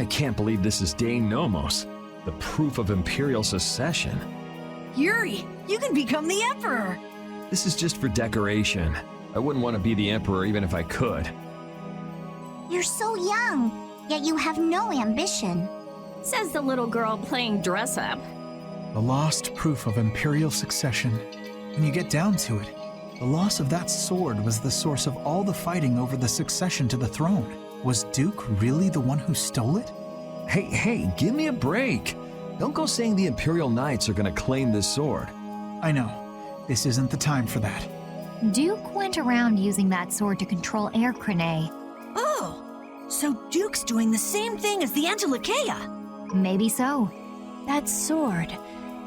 I can't believe this is De Nomos, the proof of Imperial secession. Yuri, you can become the Emperor! This is just for decoration. I wouldn't want to be the Emperor even if I could. You're so young, yet you have no ambition. Says the little girl playing dress up. The lost proof of Imperial succession. When you get down to it, the loss of that sword was the source of all the fighting over the succession to the throne. Was Duke really the one who stole it? Hey, give me a break. Don't go saying the Imperial Knights are gonna claim this sword. I know. This isn't the time for that. Duke went around using that sword to control Air Crane. Oh, so Duke's doing the same thing as the Antilocheia. Maybe so. That sword,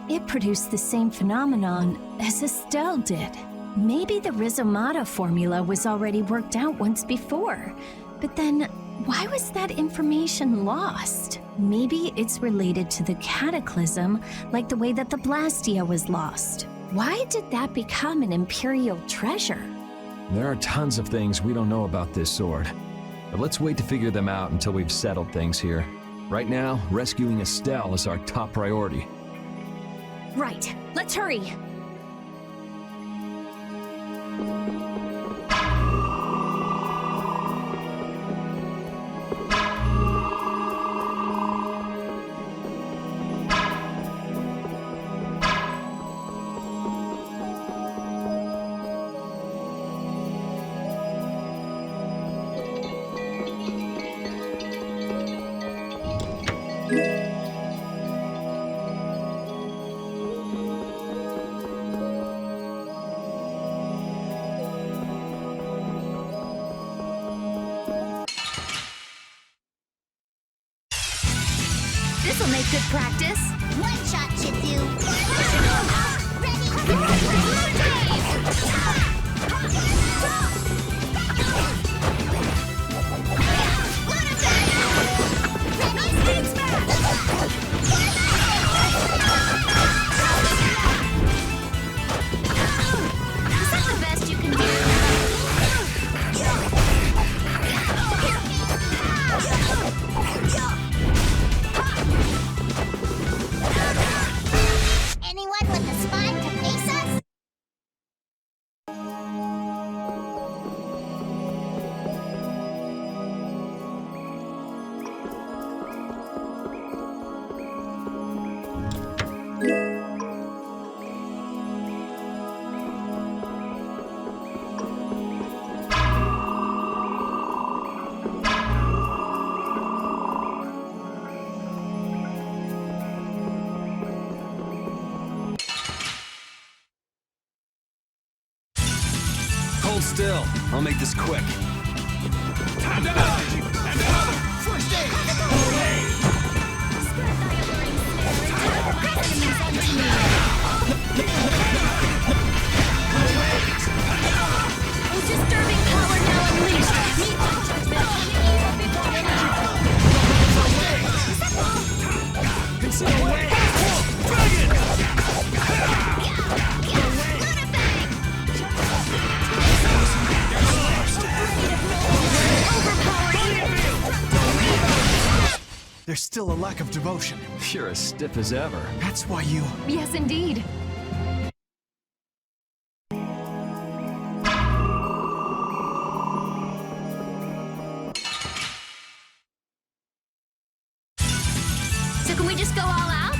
it produced the same phenomenon as Estelle did. Maybe the Rizomata formula was already worked out once before. But then, why was that information lost? Maybe it's related to the Cataclysm, like the way that the Blastia was lost. Why did that become an Imperial treasure? There are tons of things we don't know about this sword. But let's wait to figure them out until we've settled things here. Right now, rescuing Estelle is our top priority. Right, let's hurry. This'll make good practice. One shot should do. Is that the best you can do? Anyone with a spine to face us? Hold still. I'll make this quick. Time to and another. First aid. A disturbing power now unleashed. Meet my judgment on the evil before energy. Consider way. Dragon. There's still a lack of devotion. You're as stiff as ever. That's why you... Yes, indeed. So can we just go all out?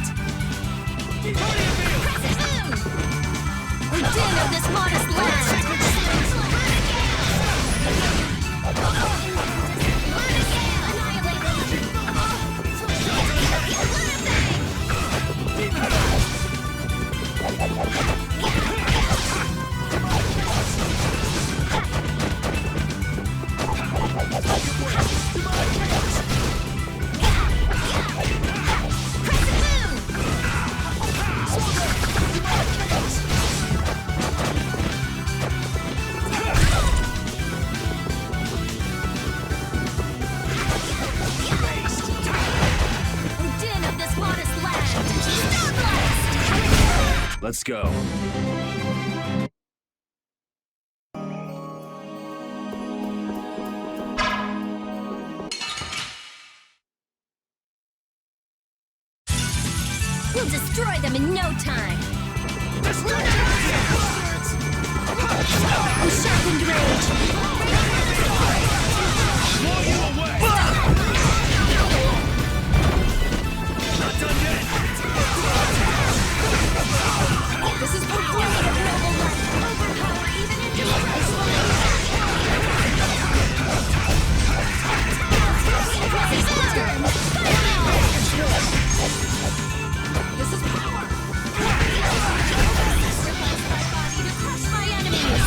We're din of this modest land. Let's go. We'll destroy them in no time. Oh, sharpened rage. Not done yet! This is for glory of noble life. Overpower even in distress. This is power. Sacrifice my body to crush my enemies.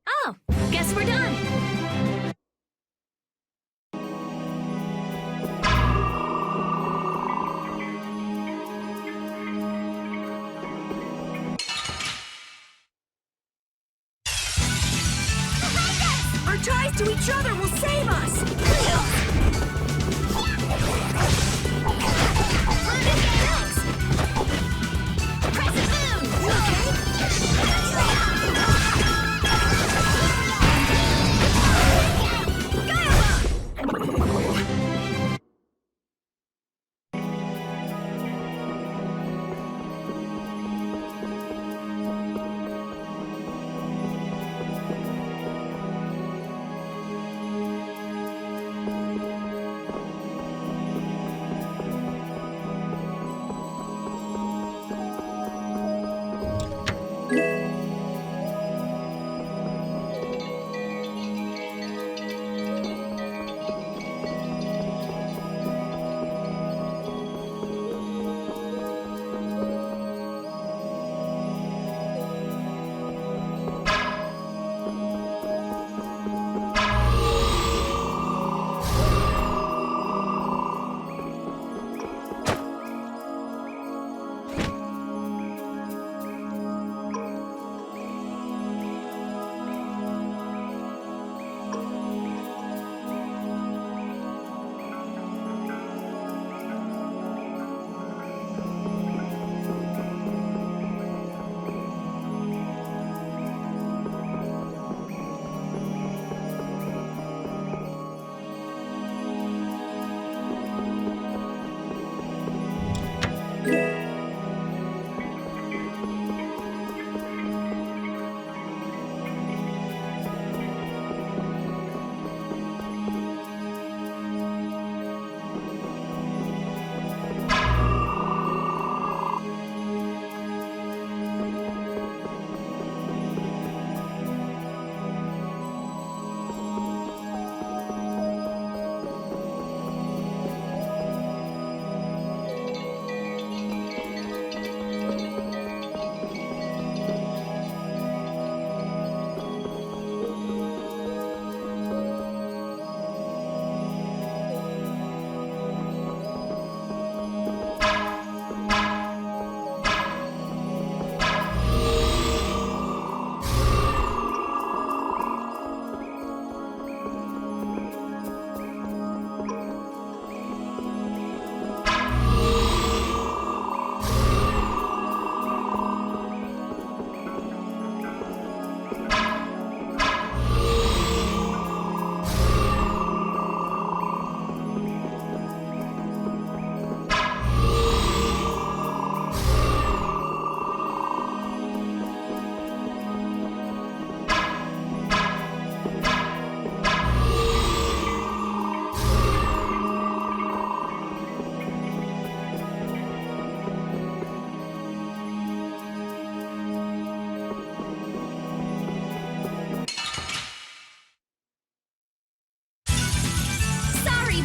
Oh, guess we're done. Our ties to each other will save us! Crescent moon! Okay.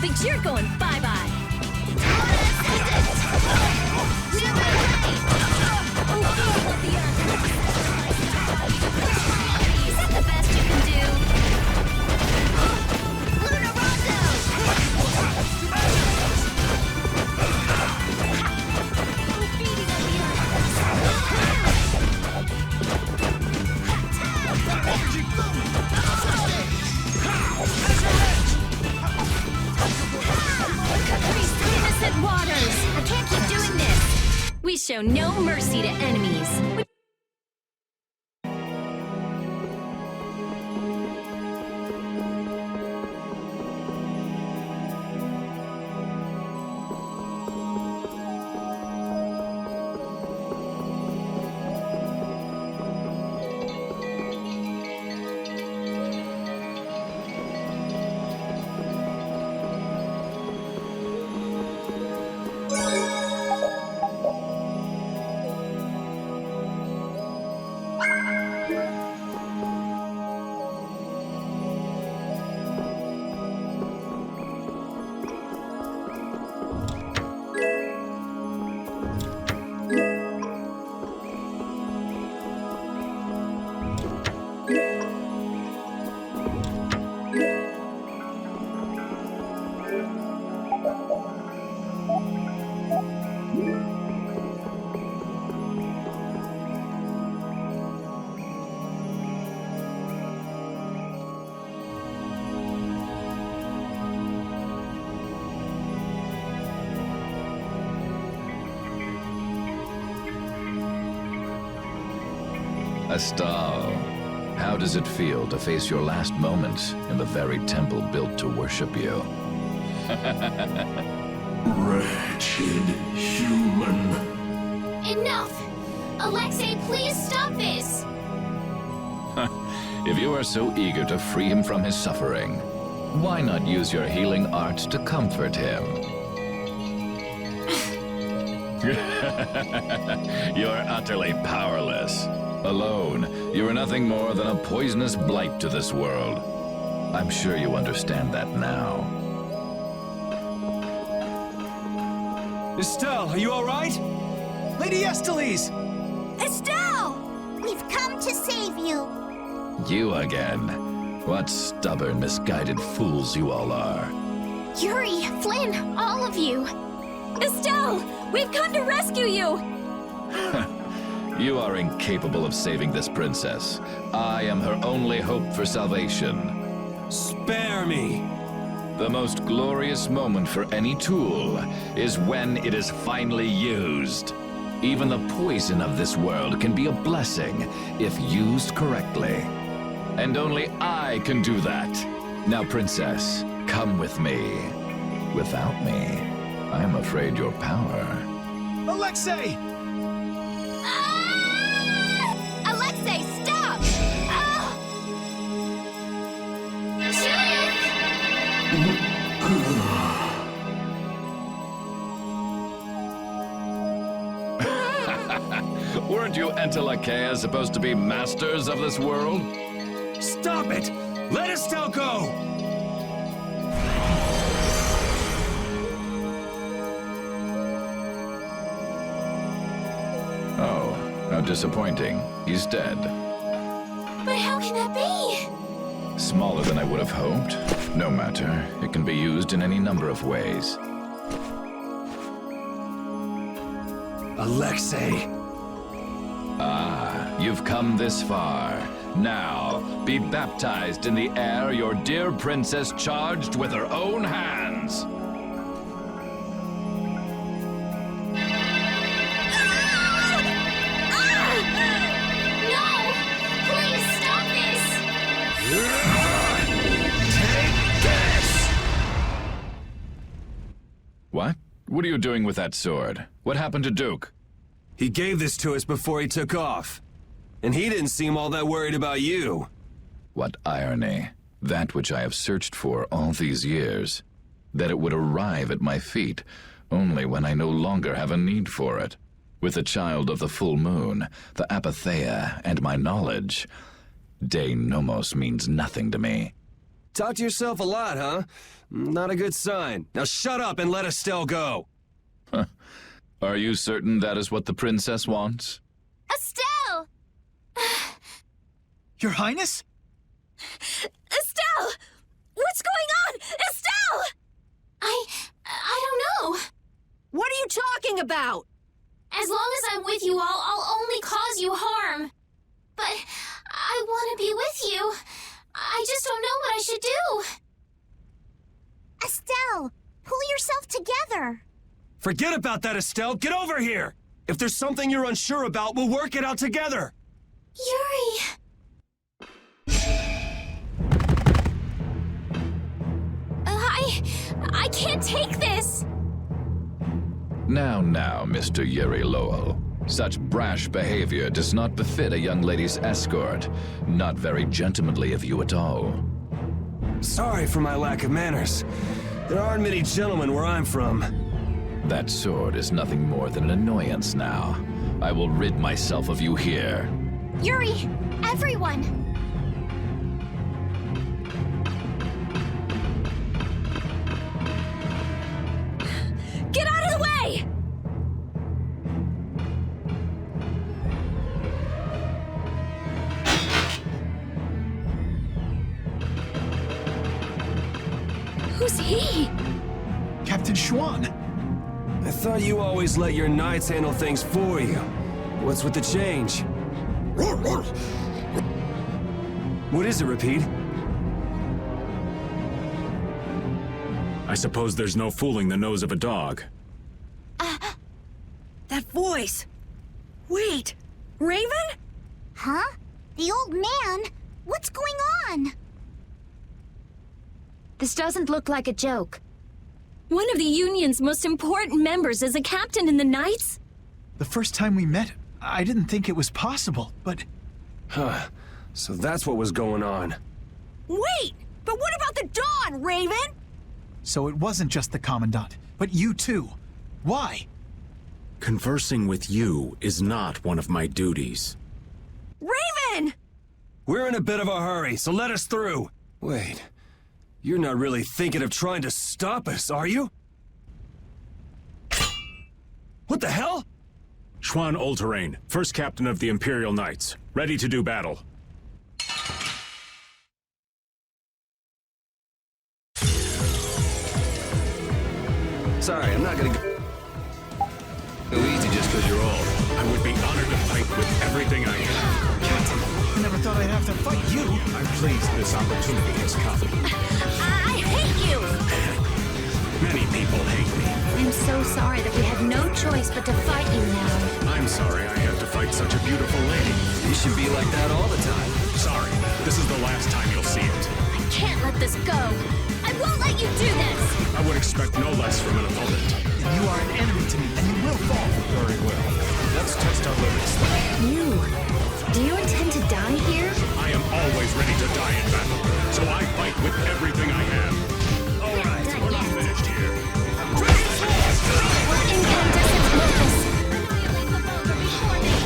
But you're going bye-bye. Is that the best you can do? Lunar Rondo! Beating on the Innocent waters! I can't keep doing this! We show no mercy to enemies. Astal, how does it feel to face your last moments in the very temple built to worship you? Wretched human. Enough! Alexei, please stop this! If you are so eager to free him from his suffering, why not use your healing arts to comfort him? You're utterly powerless. Alone, you are nothing more than a poisonous blight to this world. I'm sure you understand that now. Estelle, are you all right? Lady Estellise! Estelle! We've come to save you. You again. What stubborn, misguided fools you all are. Yuri, Flynn, all of you! Estelle! We've come to rescue you! You are incapable of saving this princess. I am her only hope for salvation. Spare me! The most glorious moment for any tool is when it is finally used. Even the poison of this world can be a blessing if used correctly. And only I can do that. Now, princess, come with me. Without me, I'm afraid your power... Alexei! Alexei, stop! Weren't you Entelakea supposed to be masters of this world? Stop it! Let Estelle go! Oh, how disappointing. He's dead. But how can that be? Smaller than I would have hoped. No matter. It can be used in any number of ways. Alexei! Ah, you've come this far. Now, be baptized in the air your dear princess charged with her own hands. What? What are you doing with that sword? What happened to Duke? He gave this to us before he took off. And he didn't seem all that worried about you. What irony. That which I have searched for all these years. That it would arrive at my feet only when I no longer have a need for it. With the child of the full moon, the apatheia, and my knowledge, De Nomos means nothing to me. Talk to yourself a lot, huh? Not a good sign. Now shut up and let Estelle go. Huh. Are you certain that is what the princess wants? Estelle! Your Highness? Estelle! What's going on? Estelle! I don't know. What are you talking about? As long as I'm with you all, I'll only cause you harm. But I want to be with you. I just don't know what I should do. Estelle, pull yourself together. Forget about that, Estelle. Get over here. If there's something you're unsure about, we'll work it out together. Yuri. I can't take this. Now, Mr. Yuri Lowell. Such brash behavior does not befit a young lady's escort. Not very gentlemanly of you at all. Sorry for my lack of manners. There aren't many gentlemen where I'm from. That sword is nothing more than an annoyance now. I will rid myself of you here. Yuri, everyone. Get out of the way! Who's he? Captain Schwan. I thought you always let your knights handle things for you. What's with the change? What is it, Repeat? I suppose there's no fooling the nose of a dog. That voice. Wait, Raven? Huh? The old man? What's going on? This doesn't look like a joke. One of the Union's most important members is a captain in the Knights? The first time we met, I didn't think it was possible, but... Huh. So that's what was going on. Wait! But what about the Dawn, Raven? So it wasn't just the Commandant, but you too. Why? Conversing with you is not one of my duties. Raven! We're in a bit of a hurry, so let us through. Wait, you're not really thinking of trying to stop us, are you? What the hell? Schwan Olterain, first captain of the Imperial Knights, ready to do battle. Sorry, I'm not gonna go easy just because you're old. I would be honored to fight with everything I have. Captain, I never thought I'd have to fight you. I'm pleased this opportunity has come. I hate you! Many people hate me. I'm so sorry that we had no choice but to fight you now. I'm sorry I have to fight such a beautiful lady. You should be like that all the time. Sorry, this is the last time you'll see it. I can't let this go. I won't let you do this! I would expect no less from an opponent. You are an enemy to me, and you will fall. Very well. Let's test our limits then. You? Do you intend to die here? I am always ready to die in battle, so I fight with everything I have. All right, we're not finished here. We're incandescent focus. Annihilate the vulgar before they...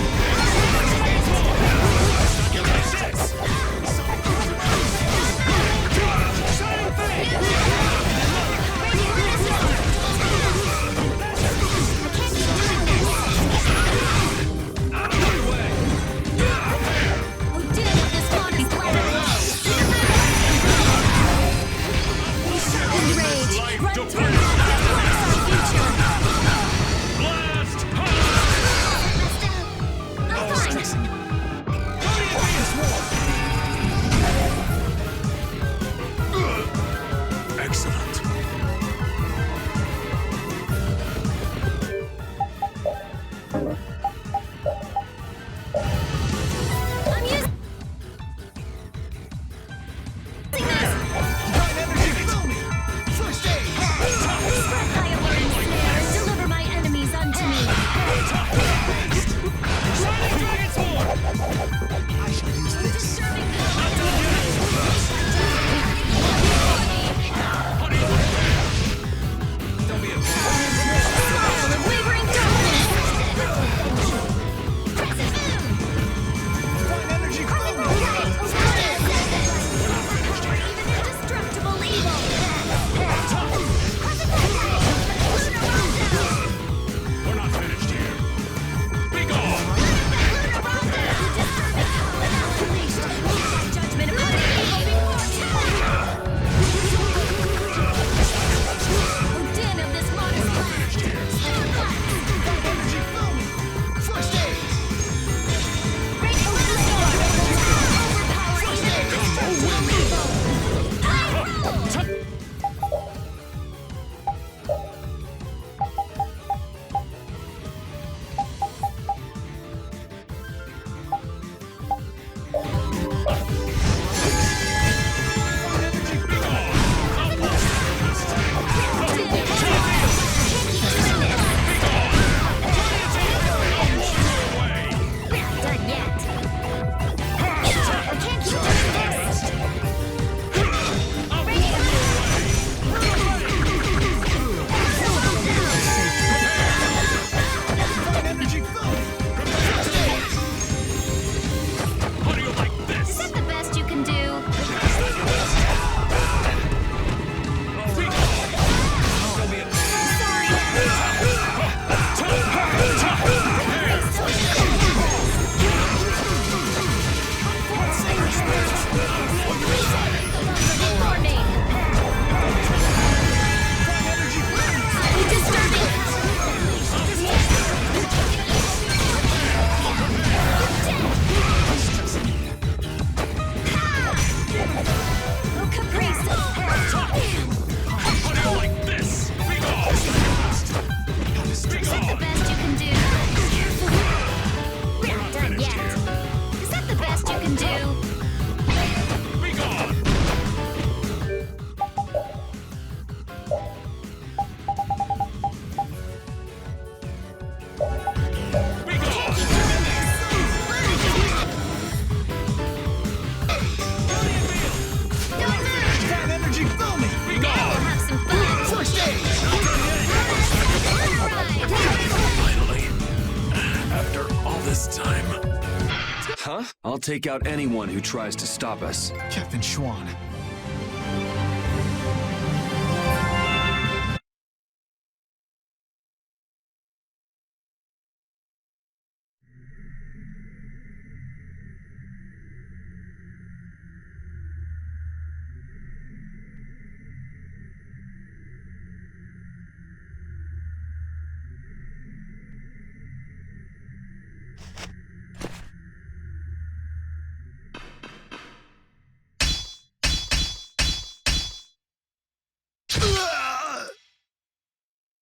I'll take out anyone who tries to stop us. Captain Schwan.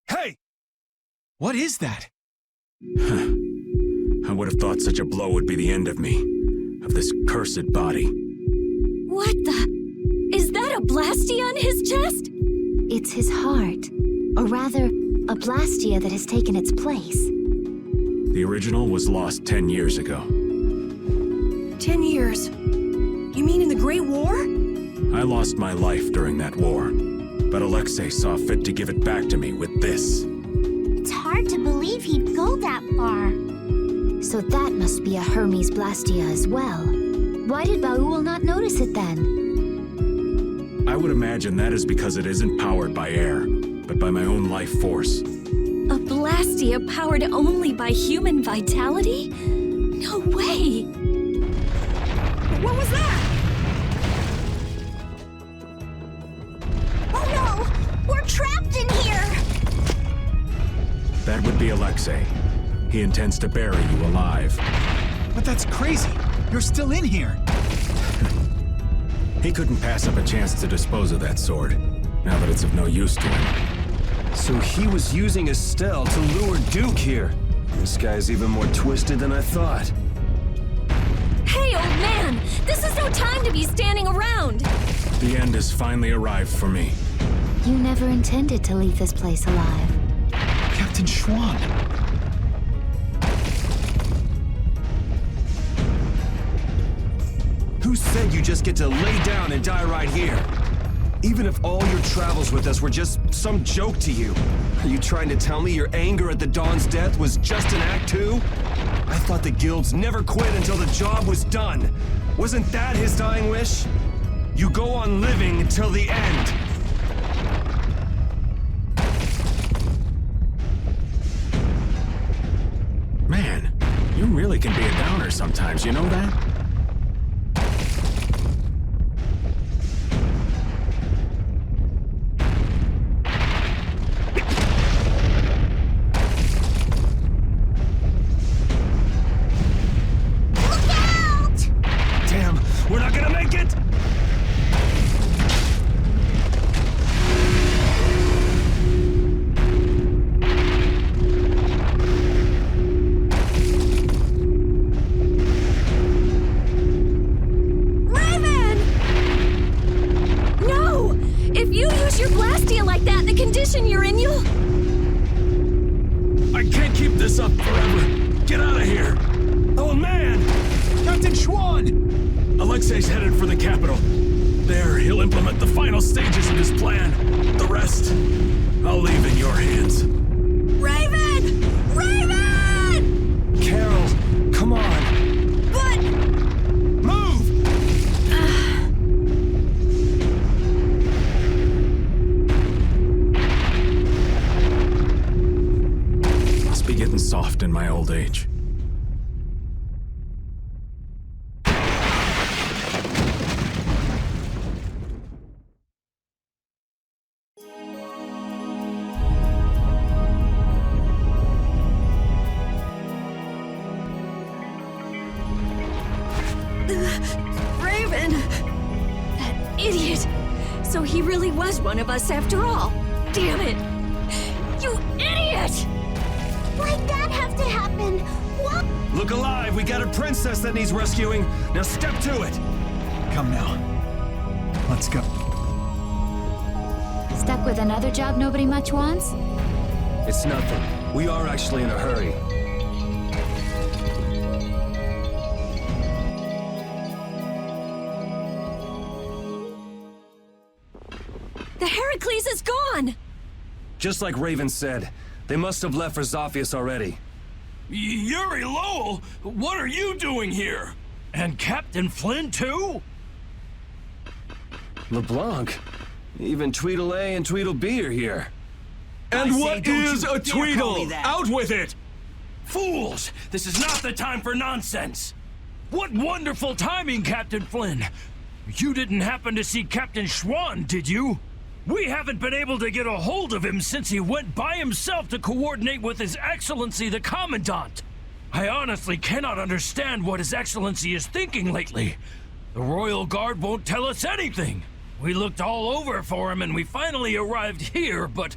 Hey! What is that? I would have thought such a blow would be the end of me, of this cursed body. What the? Is that a blastia on his chest? It's his heart, or rather, a blastia that has taken its place. The original was lost 10 years ago. 10 years? You mean in the Great War? I lost my life during that war, but Alexei saw fit to give it back to me with this. It's hard to believe he'd go that far. So that must be a Hermes blastia as well. Why did Baul not notice it then? I would imagine that is because it isn't powered by air, but by my own life force. A blastia powered only by human vitality? No way! What was that? Oh no! We're trapped in here! That would be Alexei. He intends to bury you alive. But that's crazy. You're still in here. He couldn't pass up a chance to dispose of that sword, now that it's of no use to him. So he was using Estelle to lure Duke here. This guy's even more twisted than I thought. Hey, old man! This is no time to be standing around! The end has finally arrived for me. You never intended to leave this place alive. Captain Schwan. Who said you just get to lay down and die right here? Even if all your travels with us were just some joke to you, are you trying to tell me your anger at the Dawn's death was just an act too? I thought the guilds never quit until the job was done. Wasn't that his dying wish? You go on living until the end. Man, you really can be a downer sometimes, you know that? We're not gonna make it! Raven! No! If you use your blastia like that in the condition you're in, you'll... I can't keep this up forever. Get out of here! Oh man! Captain Schwan! Alexei's headed for the capital. There, he'll implement the final stages of his plan. The rest, I'll leave in your hands. Raven! Raven! Carol, come on. But... Move! Must be getting soft in my old age. Raven! That idiot! So he really was one of us after all. Damn it! You idiot! Why'd that have to happen? What? Look alive, we got a princess that needs rescuing. Now step to it. Come now. Let's go. Stuck with another job nobody much wants? It's nothing. We are actually in a hurry. The Heracles is gone! Just like Raven said, they must have left for Zophius already. Yuri Lowell, what are you doing here? And Captain Flynn, too? LeBlanc? Even Tweedle-A and Tweedle-B are here. And what is a Tweedle? Out with it! Fools! This is not the time for nonsense! What wonderful timing, Captain Flynn! You didn't happen to see Captain Schwan, did you? We haven't been able to get a hold of him since he went by himself to coordinate with His Excellency the Commandant. I honestly cannot understand what His Excellency is thinking lately. The Royal Guard won't tell us anything. We looked all over for him and we finally arrived here, but...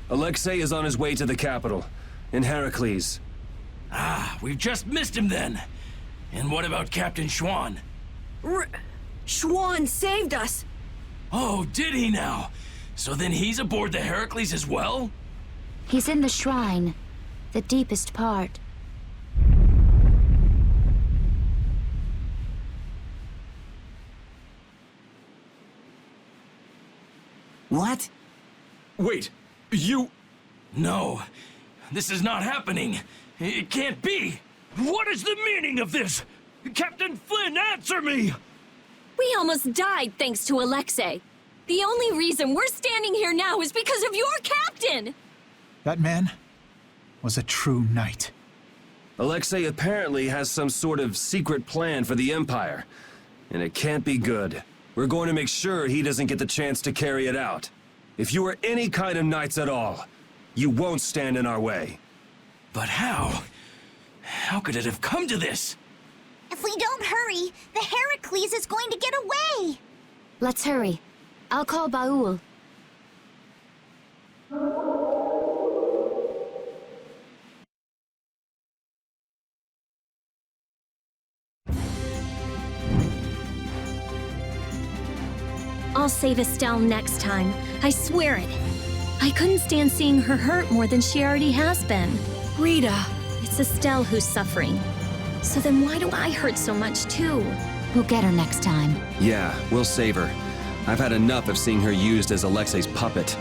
Alexei is on his way to the capital, in Heracles. Ah, we've just missed him then. And what about Captain Schwan? Schwan saved us! Oh, did he now? So then he's aboard the Heracles as well? He's in the shrine, the deepest part. What? Wait, you... No, this is not happening. It can't be. What is the meaning of this? Captain Flynn, answer me! We almost died thanks to Alexei. The only reason we're standing here now is because of your captain! That man was a true knight. Alexei apparently has some sort of secret plan for the Empire, and it can't be good. We're going to make sure he doesn't get the chance to carry it out. If you are any kind of knights at all, you won't stand in our way. But how? How could it have come to this? If we don't hurry, the Heracles is going to get away! Let's hurry. I'll call Baul. I'll save Estelle next time. I swear it. I couldn't stand seeing her hurt more than she already has been. Rita! It's Estelle who's suffering. So then why do I hurt so much too? We'll get her next time. Yeah, we'll save her. I've had enough of seeing her used as Alexei's puppet.